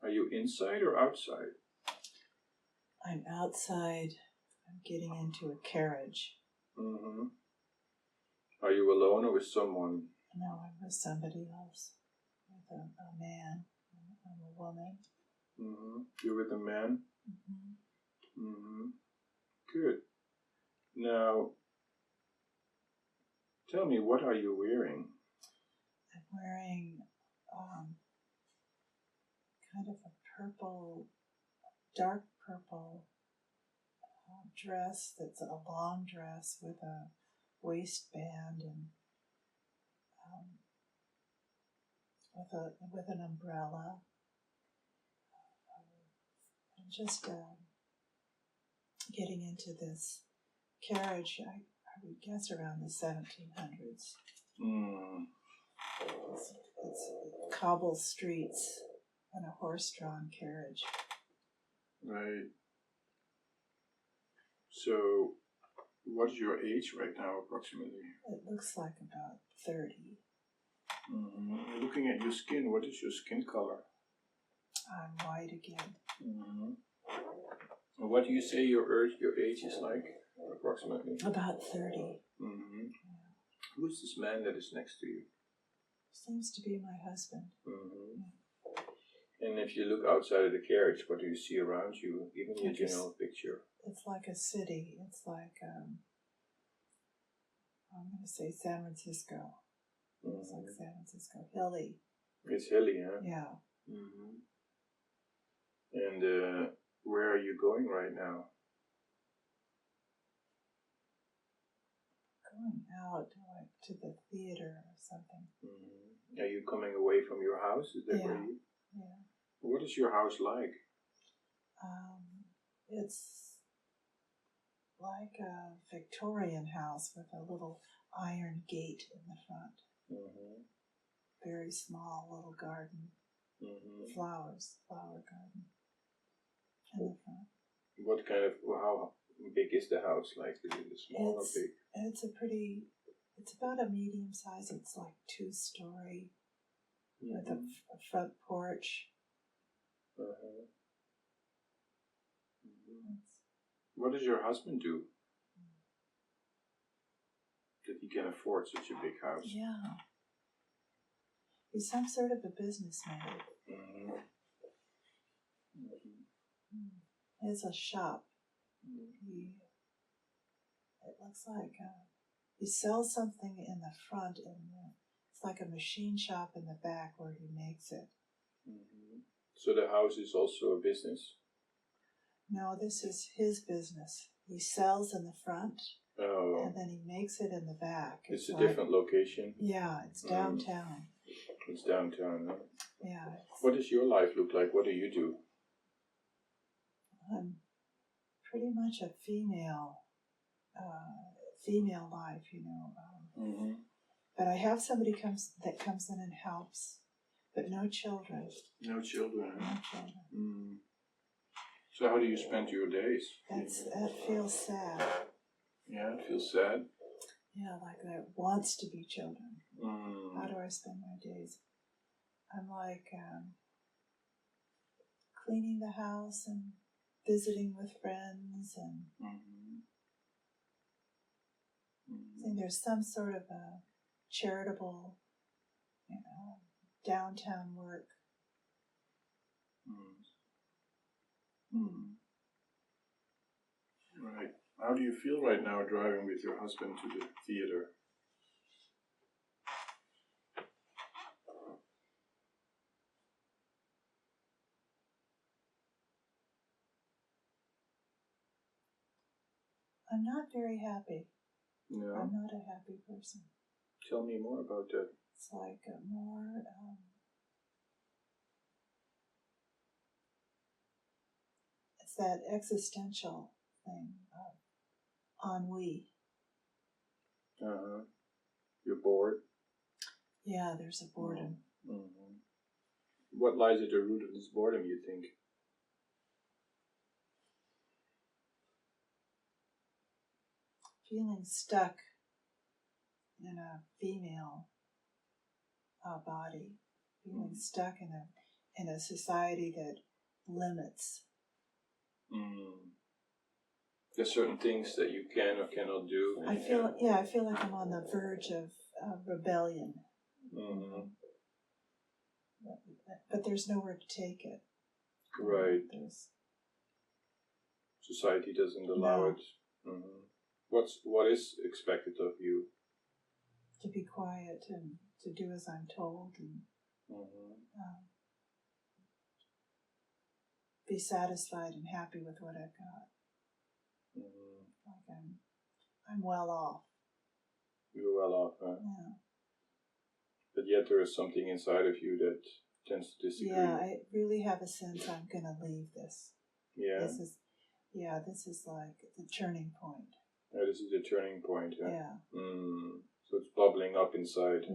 B: Are you inside or outside?
C: I'm outside. I'm getting into a carriage.
B: Mm-hmm. Are you alone or with someone?
C: No, I'm with somebody else. With a man. I'm a woman.
B: Mm-hmm. You're with a man?
C: Mm-hmm.
B: Mm-hmm. Good. Now, tell me, what are you wearing?
C: I'm wearing kind of a purple, dark purple dress that's a long dress with a waistband and with an umbrella. I'm just getting into this carriage, I would guess around the 1700s. It's cobble streets and a horse-drawn carriage.
B: Right. So, what is your age right now, approximately?
C: It looks like about 30.
B: Mm-hmm. Looking at your skin, what is your skin color?
C: I'm white again.
B: Mm-hmm. And what do you say your age is like, approximately?
C: About 30.
B: Mm-hmm. Yeah. Who is this man that is next to you?
C: Seems to be my husband.
B: Mm-hmm. Yeah. And if you look outside of the carriage, what do you see around you, even in your general picture?
C: It's like a city. It's like, I'm going to say San Francisco. Mm-hmm. It's like San Francisco. Hilly.
B: It's hilly, huh?
C: Yeah.
B: Mm-hmm. And where are you going right now?
C: Going out, like to the theater or something.
B: Mm-hmm. Are you coming away from your house? Is that where you?
C: Yeah.
B: What is your house like?
C: It's like a Victorian house with a little iron gate in the front. Mm-hmm. Very small little garden. Mm-hmm. Flower garden in the front.
B: What kind of, how big is the house? Like, is it small or big?
C: It's about a medium size. It's like 2-story with a front porch.
B: Uh-huh. Mm-hmm. What does your husband do that he can afford such a big house?
C: Yeah. He's some sort of a businessman. Mm-hmm. Mm-hmm. He has a shop. Mm-hmm. It looks like he sells something in the front, and it's like a machine shop in the back where he makes it.
B: Mm-hmm. So the house is also a business?
C: No, this is his business. He sells in the front,
B: Oh.
C: And then he makes it in the back.
B: It's a different location?
C: Yeah, it's downtown.
B: It's downtown, huh?
C: Yeah.
B: What does your life look like? What do you do?
C: I'm pretty much a female life, you know. But I have somebody that comes in and helps, but no children.
B: No children.
C: No children.
B: So how do you spend your days?
C: That feels sad.
B: Yeah, it feels sad.
C: Yeah, like there wants to be children. How do I spend my days? I'm like cleaning the house and visiting with friends, and I think there's some sort of a charitable, you know, downtown work.
B: Right. How do you feel right now driving with your husband to the theater?
C: I'm not very happy.
B: No.
C: I'm not a happy person.
B: Tell me more about that.
C: It's like more it's that existential thing of ennui.
B: You're bored?
C: Yeah, there's a boredom.
B: What lies at the root of this boredom, you think?
C: Feeling stuck in a female body, feeling stuck in a society that limits.
B: There's certain things that you can or cannot do.
C: I feel like I'm on the verge of rebellion. But there's nowhere to take it.
B: Right. Society doesn't allow it. What is expected of you?
C: To be quiet and to do as I'm told, and be satisfied and happy with what I've got. Like I'm well off.
B: You're well off, huh?
C: Yeah.
B: But yet there is something inside of you that tends to disagree.
C: Yeah, I really have a sense I'm going to leave this.
B: Yeah.
C: This is like the turning point.
B: Yeah, this is the turning point, huh?
C: Yeah.
B: So it's bubbling up inside.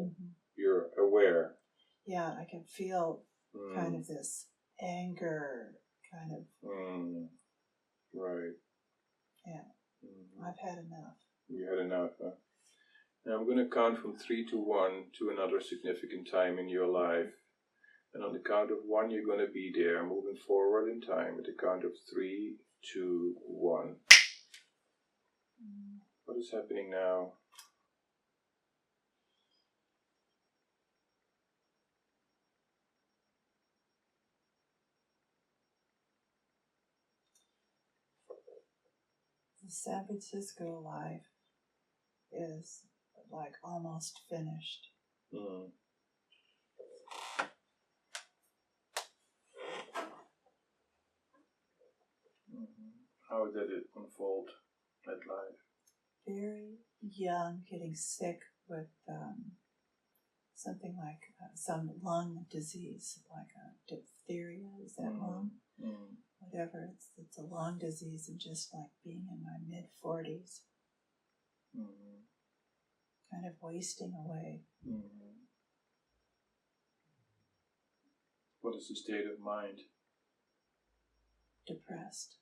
B: You're aware.
C: Yeah, I can feel kind of this anger, kind of.
B: Right.
C: Yeah. I've had enough.
B: You had enough, huh? Now I'm going to count from 3 to 1 to another significant time in your life. And on the count of 1, you're going to be there, moving forward in time. At the count of 3, 2, 1. What is happening now?
C: The San Francisco life is like almost finished.
B: How did it unfold, that life?
C: Very young, getting sick with something like some lung disease, like a diphtheria. Is that lung? Whatever. It's a lung disease, and just like being in my mid-40s, kind of wasting away.
B: What is the state of mind?
C: Depressed.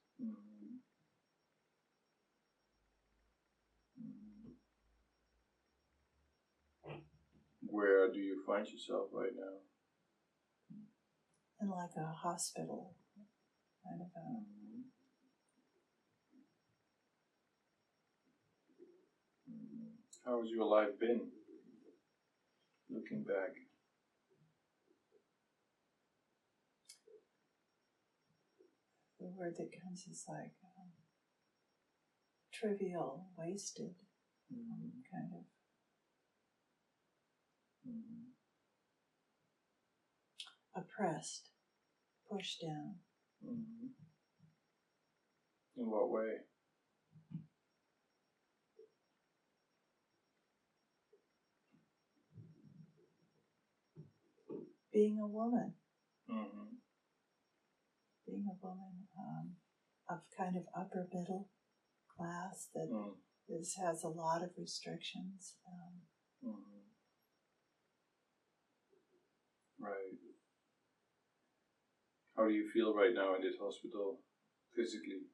B: Where do you find yourself right now?
C: In like a hospital, kind of a...
B: How has your life been, looking back?
C: The word that comes is like trivial, wasted, kind of. Oppressed, pushed down.
B: In what way?
C: being a woman.
B: Mm-hmm.
C: Being a woman of kind of upper middle class that has a lot of restrictions.
B: Right. How do you feel right now in this hospital, physically?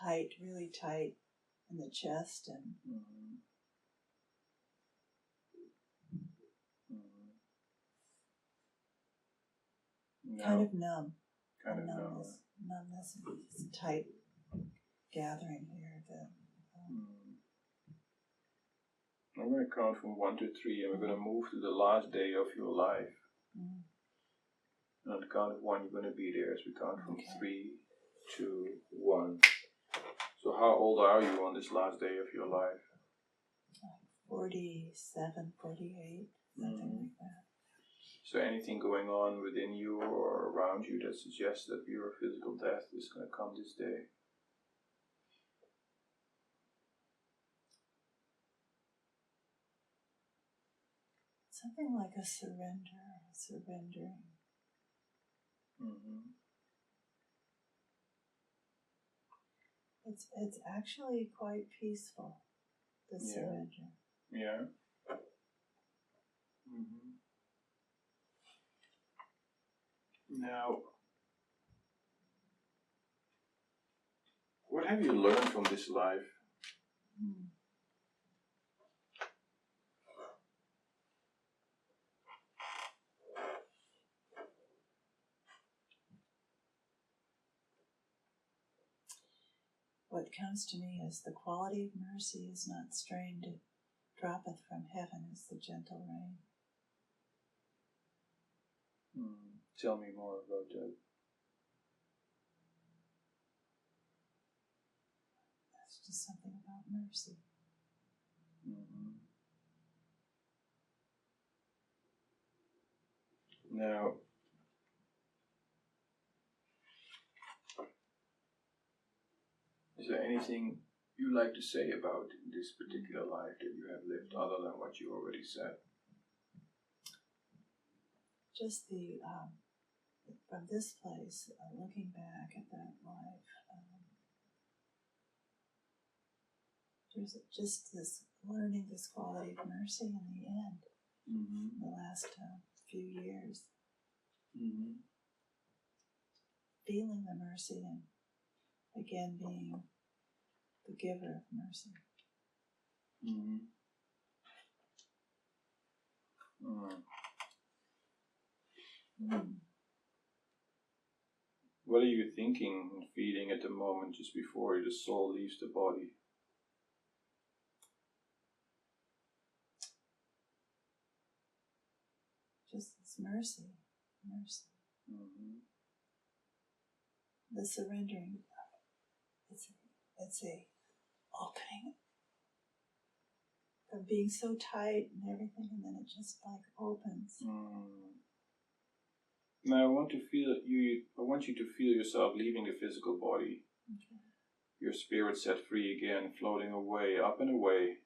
C: Tight, really tight in the chest and kind of numb.
B: Kind of
C: numbness. Numbness is tight gathering here.
B: I'm going to count from 1 to 3, and we're going to move to the last day of your life. And on the count of 1, you're going to be there as we count from 3, 2, 1. So how old are you on this last day of your life?
C: 47, 48, something like that.
B: Is there anything going on within you or around you that suggests that your physical death is going to come this day?
C: Something like a surrendering. It's actually quite peaceful, the surrender.
B: Yeah. Now, what have you learned from this life?
C: What comes to me is the quality of mercy is not strained, it droppeth from heaven as the gentle rain.
B: Tell me more about that.
C: That's just something about mercy.
B: Now, is there anything you like to say about this particular life that you have lived other than what you already said?
C: Just from this place, looking back at that life, there's just this learning this quality of mercy in the end, in the last few years. Feeling the mercy and again being the giver of mercy.
B: What are you thinking and feeling at the moment just before the soul leaves the body?
C: Just this mercy. The surrendering, it's a opening from being so tight and everything, and then it just like opens.
B: Now I want you to feel yourself leaving the physical body. Your spirit set free again, floating away, up and away.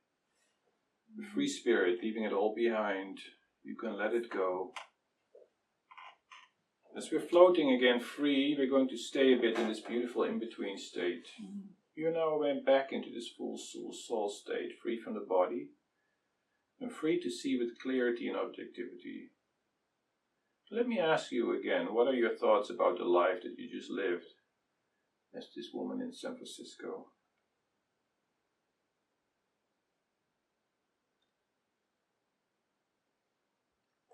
B: The free spirit, leaving it all behind. You can let it go. As we're floating again free, we're going to stay a bit in this beautiful in-between state. You now went back into this full soul state, free from the body, and free to see with clarity and objectivity. Let me ask you again, what are your thoughts about the life that you just lived as this woman in San Francisco?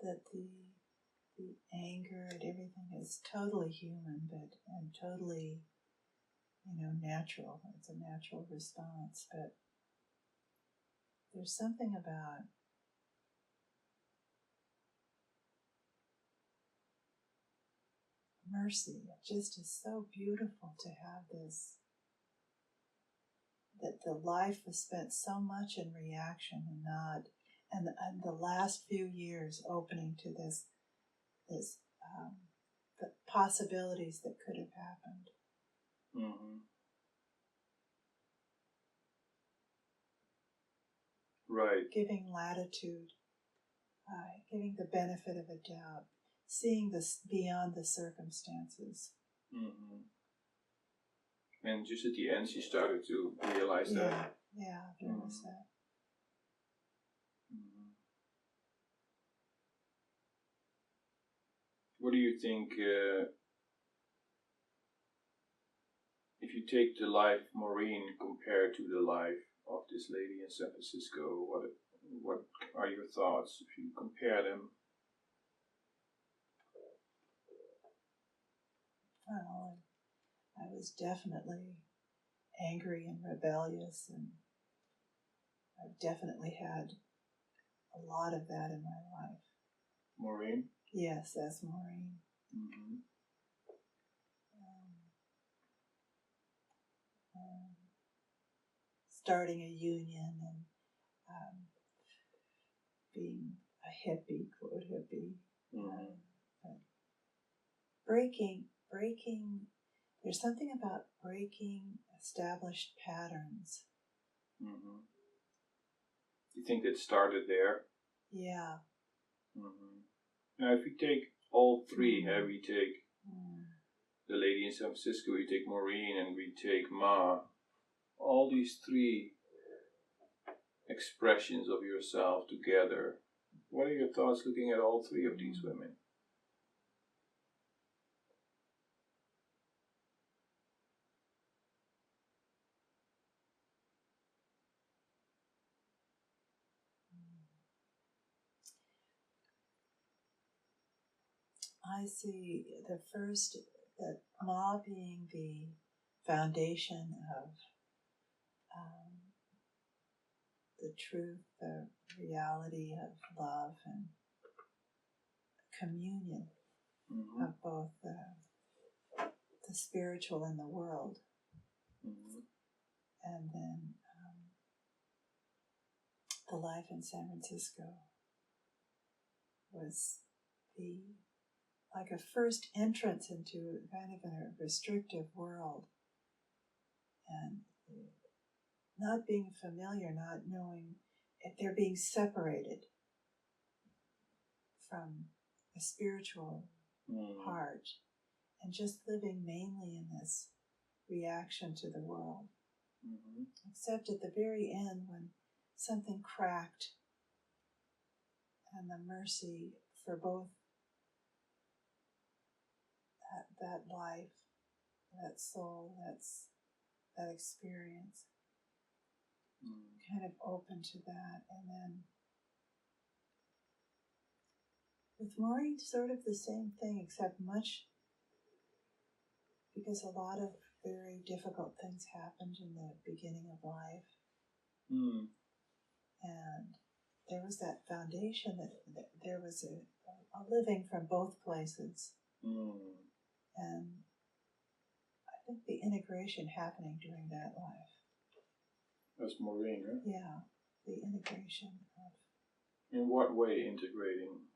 C: That the anger and everything is totally human, and totally, natural. It's a natural response, but there's something about mercy. It just is so beautiful to have this, that the life was spent so much in reaction and not, and the last few years opening to this the possibilities that could have happened.
B: Right.
C: Giving latitude giving the benefit of a doubt, seeing this beyond the circumstances.
B: Mm-hmm. And just at the end, she started to realize that.
C: Yeah, there was that.
B: Mm-hmm. What do you think, if you take the life of Maureen compared to the life of this lady in San Francisco, what are your thoughts if you compare them?
C: Well, I was definitely angry and rebellious, and I've definitely had a lot of that in my life.
B: Maureen?
C: Yes, that's Maureen.
B: Mm-hmm.
C: Starting a union and being a hippie, quote hippie.
B: Mm-hmm.
C: Breaking, there's something about breaking established patterns.
B: Mm-hmm. You think it started there?
C: Yeah.
B: Mm-hmm. Now, if we take all three, we take the lady in San Francisco, we take Maureen, and we take Ma, all these three expressions of yourself together, what are your thoughts looking at all three of these women?
C: I see the first, that Ma being the foundation of the truth, the reality of love and communion of both the spiritual and the world. And then the life in San Francisco was like a first entrance into kind of a restrictive world, and not being familiar, not knowing if they're being separated from the spiritual part, and just living mainly in this reaction to the world. Except at the very end, when something cracked, and the mercy for both that life, that soul, that experience, kind of open to that. And then with Maureen, sort of the same thing, except because a lot of very difficult things happened in the beginning of life. And there was that foundation that there was a living from both places. And I think the integration happening during that life.
B: That's Maureen, right?
C: Yeah, the integration of...
B: In what way integrating?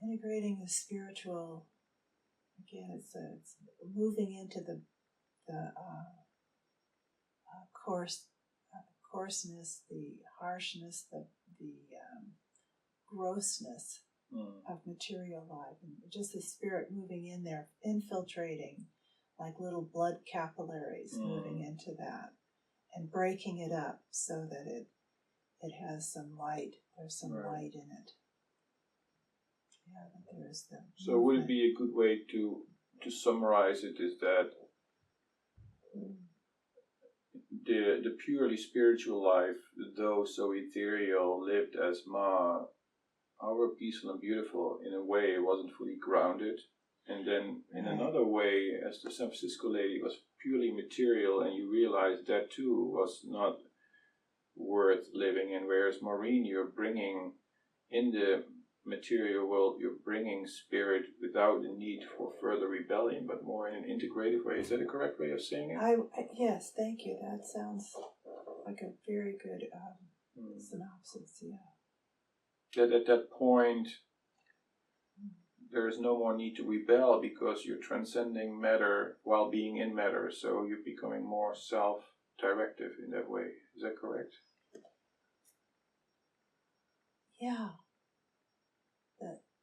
C: Integrating the spiritual, again, it's moving into the coarseness, the harshness, the grossness of material life, and just the spirit moving in there, infiltrating like little blood capillaries, moving into that and breaking it up so that it has some light. There's some light in it. Yeah, that there is the
B: So
C: movement.
B: would it be a good way to summarize it is that the purely spiritual life, though so ethereal, lived as Ma, however peaceful and beautiful, in a way it wasn't fully grounded. And then in another way, as the San Francisco lady, was purely material, and you realized that too was not worth living. And whereas Maureen, you're bringing in the material world, you're bringing spirit without the need for further rebellion, but more in an integrative way. Is that a correct way of saying it?
C: Yes, thank you. That sounds like a very good synopsis, yeah.
B: That at that point, there is no more need to rebel because you're transcending matter while being in matter, so you're becoming more self-directive in that way. Is that correct?
C: Yeah.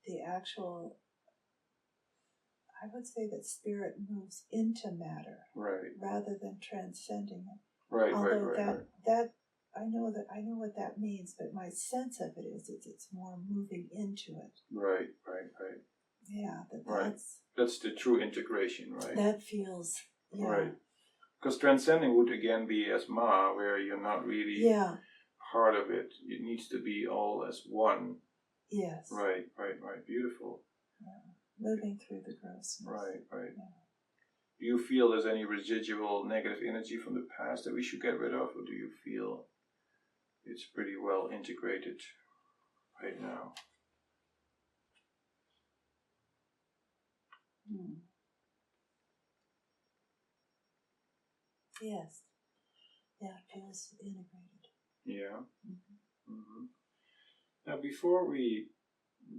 C: the actual, I would say that spirit moves into matter,
B: right,
C: rather than transcending it.
B: right,
C: Although
B: right.
C: that I know what that means, but my sense of it is it's more moving into it.
B: Right.
C: Yeah,
B: Right. That's the true integration, right?
C: That feels, yeah.
B: Right. Because transcending would again be as Ma, where you're not really part of it. It needs to be all as one.
C: Yes.
B: Right. Beautiful.
C: Yeah. Moving through the grossness.
B: Right.
C: Yeah.
B: Do you feel there's any residual negative energy from the past that we should get rid of, or do you feel it's pretty well integrated right now?
C: Yes. Yeah, it feels integrated.
B: Yeah. Now, before we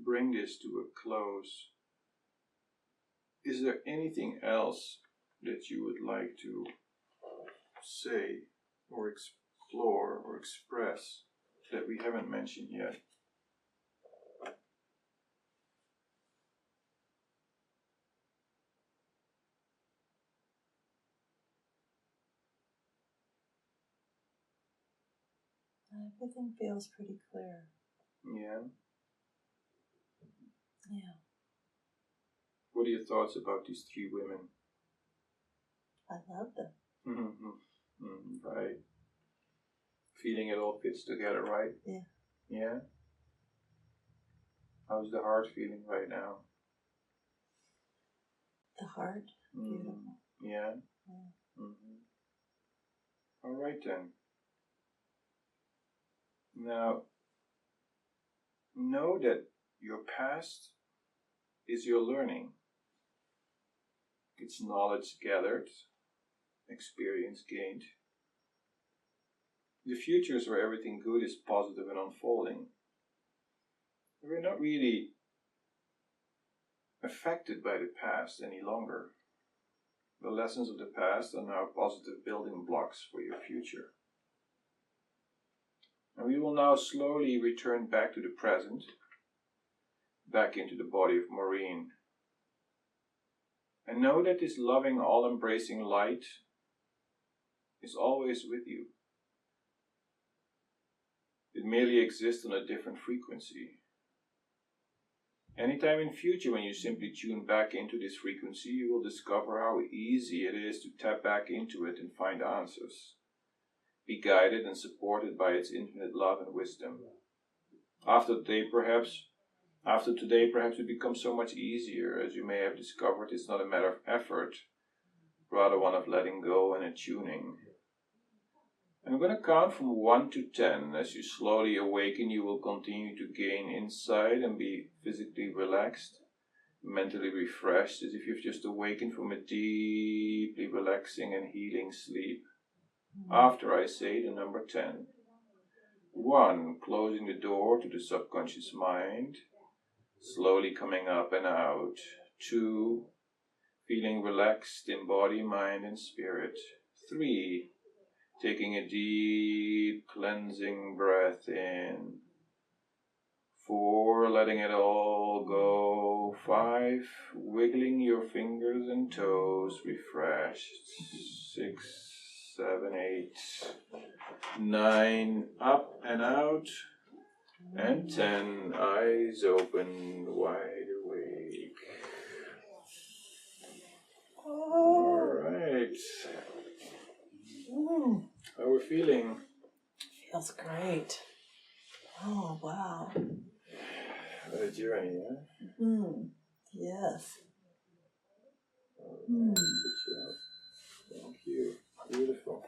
B: bring this to a close, is there anything else that you would like to say or explore or express that we haven't mentioned yet?
C: Everything feels pretty clear.
B: Yeah.
C: Yeah.
B: What are your thoughts about these three women?
C: I love them.
B: Right. Feeling it all fits together, right?
C: Yeah.
B: Yeah? How's the heart feeling right now?
C: The heart? Beautiful.
B: Yeah?
C: Yeah.
B: All right then. Now, know that your past is your learning. It's knowledge gathered, experience gained. The future is where everything good is positive and unfolding. We're not really affected by the past any longer. The lessons of the past are now positive building blocks for your future. And we will now slowly return back to the present, back into the body of Maureen. And know that this loving, all-embracing light is always with you. It merely exists on a different frequency. Anytime in future when you simply tune back into this frequency, you will discover how easy it is to tap back into it and find answers. Be guided and supported by its infinite love and wisdom. After today, perhaps it becomes so much easier, as you may have discovered it's not a matter of effort, rather one of letting go and attuning. I'm going to count from 1 to 10. As you slowly awaken, you will continue to gain insight and be physically relaxed, mentally refreshed, as if you've just awakened from a deeply relaxing and healing sleep. After I say the number 10. 1, closing the door to the subconscious mind, slowly coming up and out. 2, feeling relaxed in body, mind, and spirit. 3, taking a deep cleansing breath in. 4, letting it all go. 5, wiggling your fingers and toes, refreshed. 6, 7, 8, 9, up and out. And 10, eyes open, wide awake. Alright. How are we feeling?
C: Feels great. Oh, wow.
B: What a journey, huh?
C: Yes.
B: Good job. Thank you. Beautiful.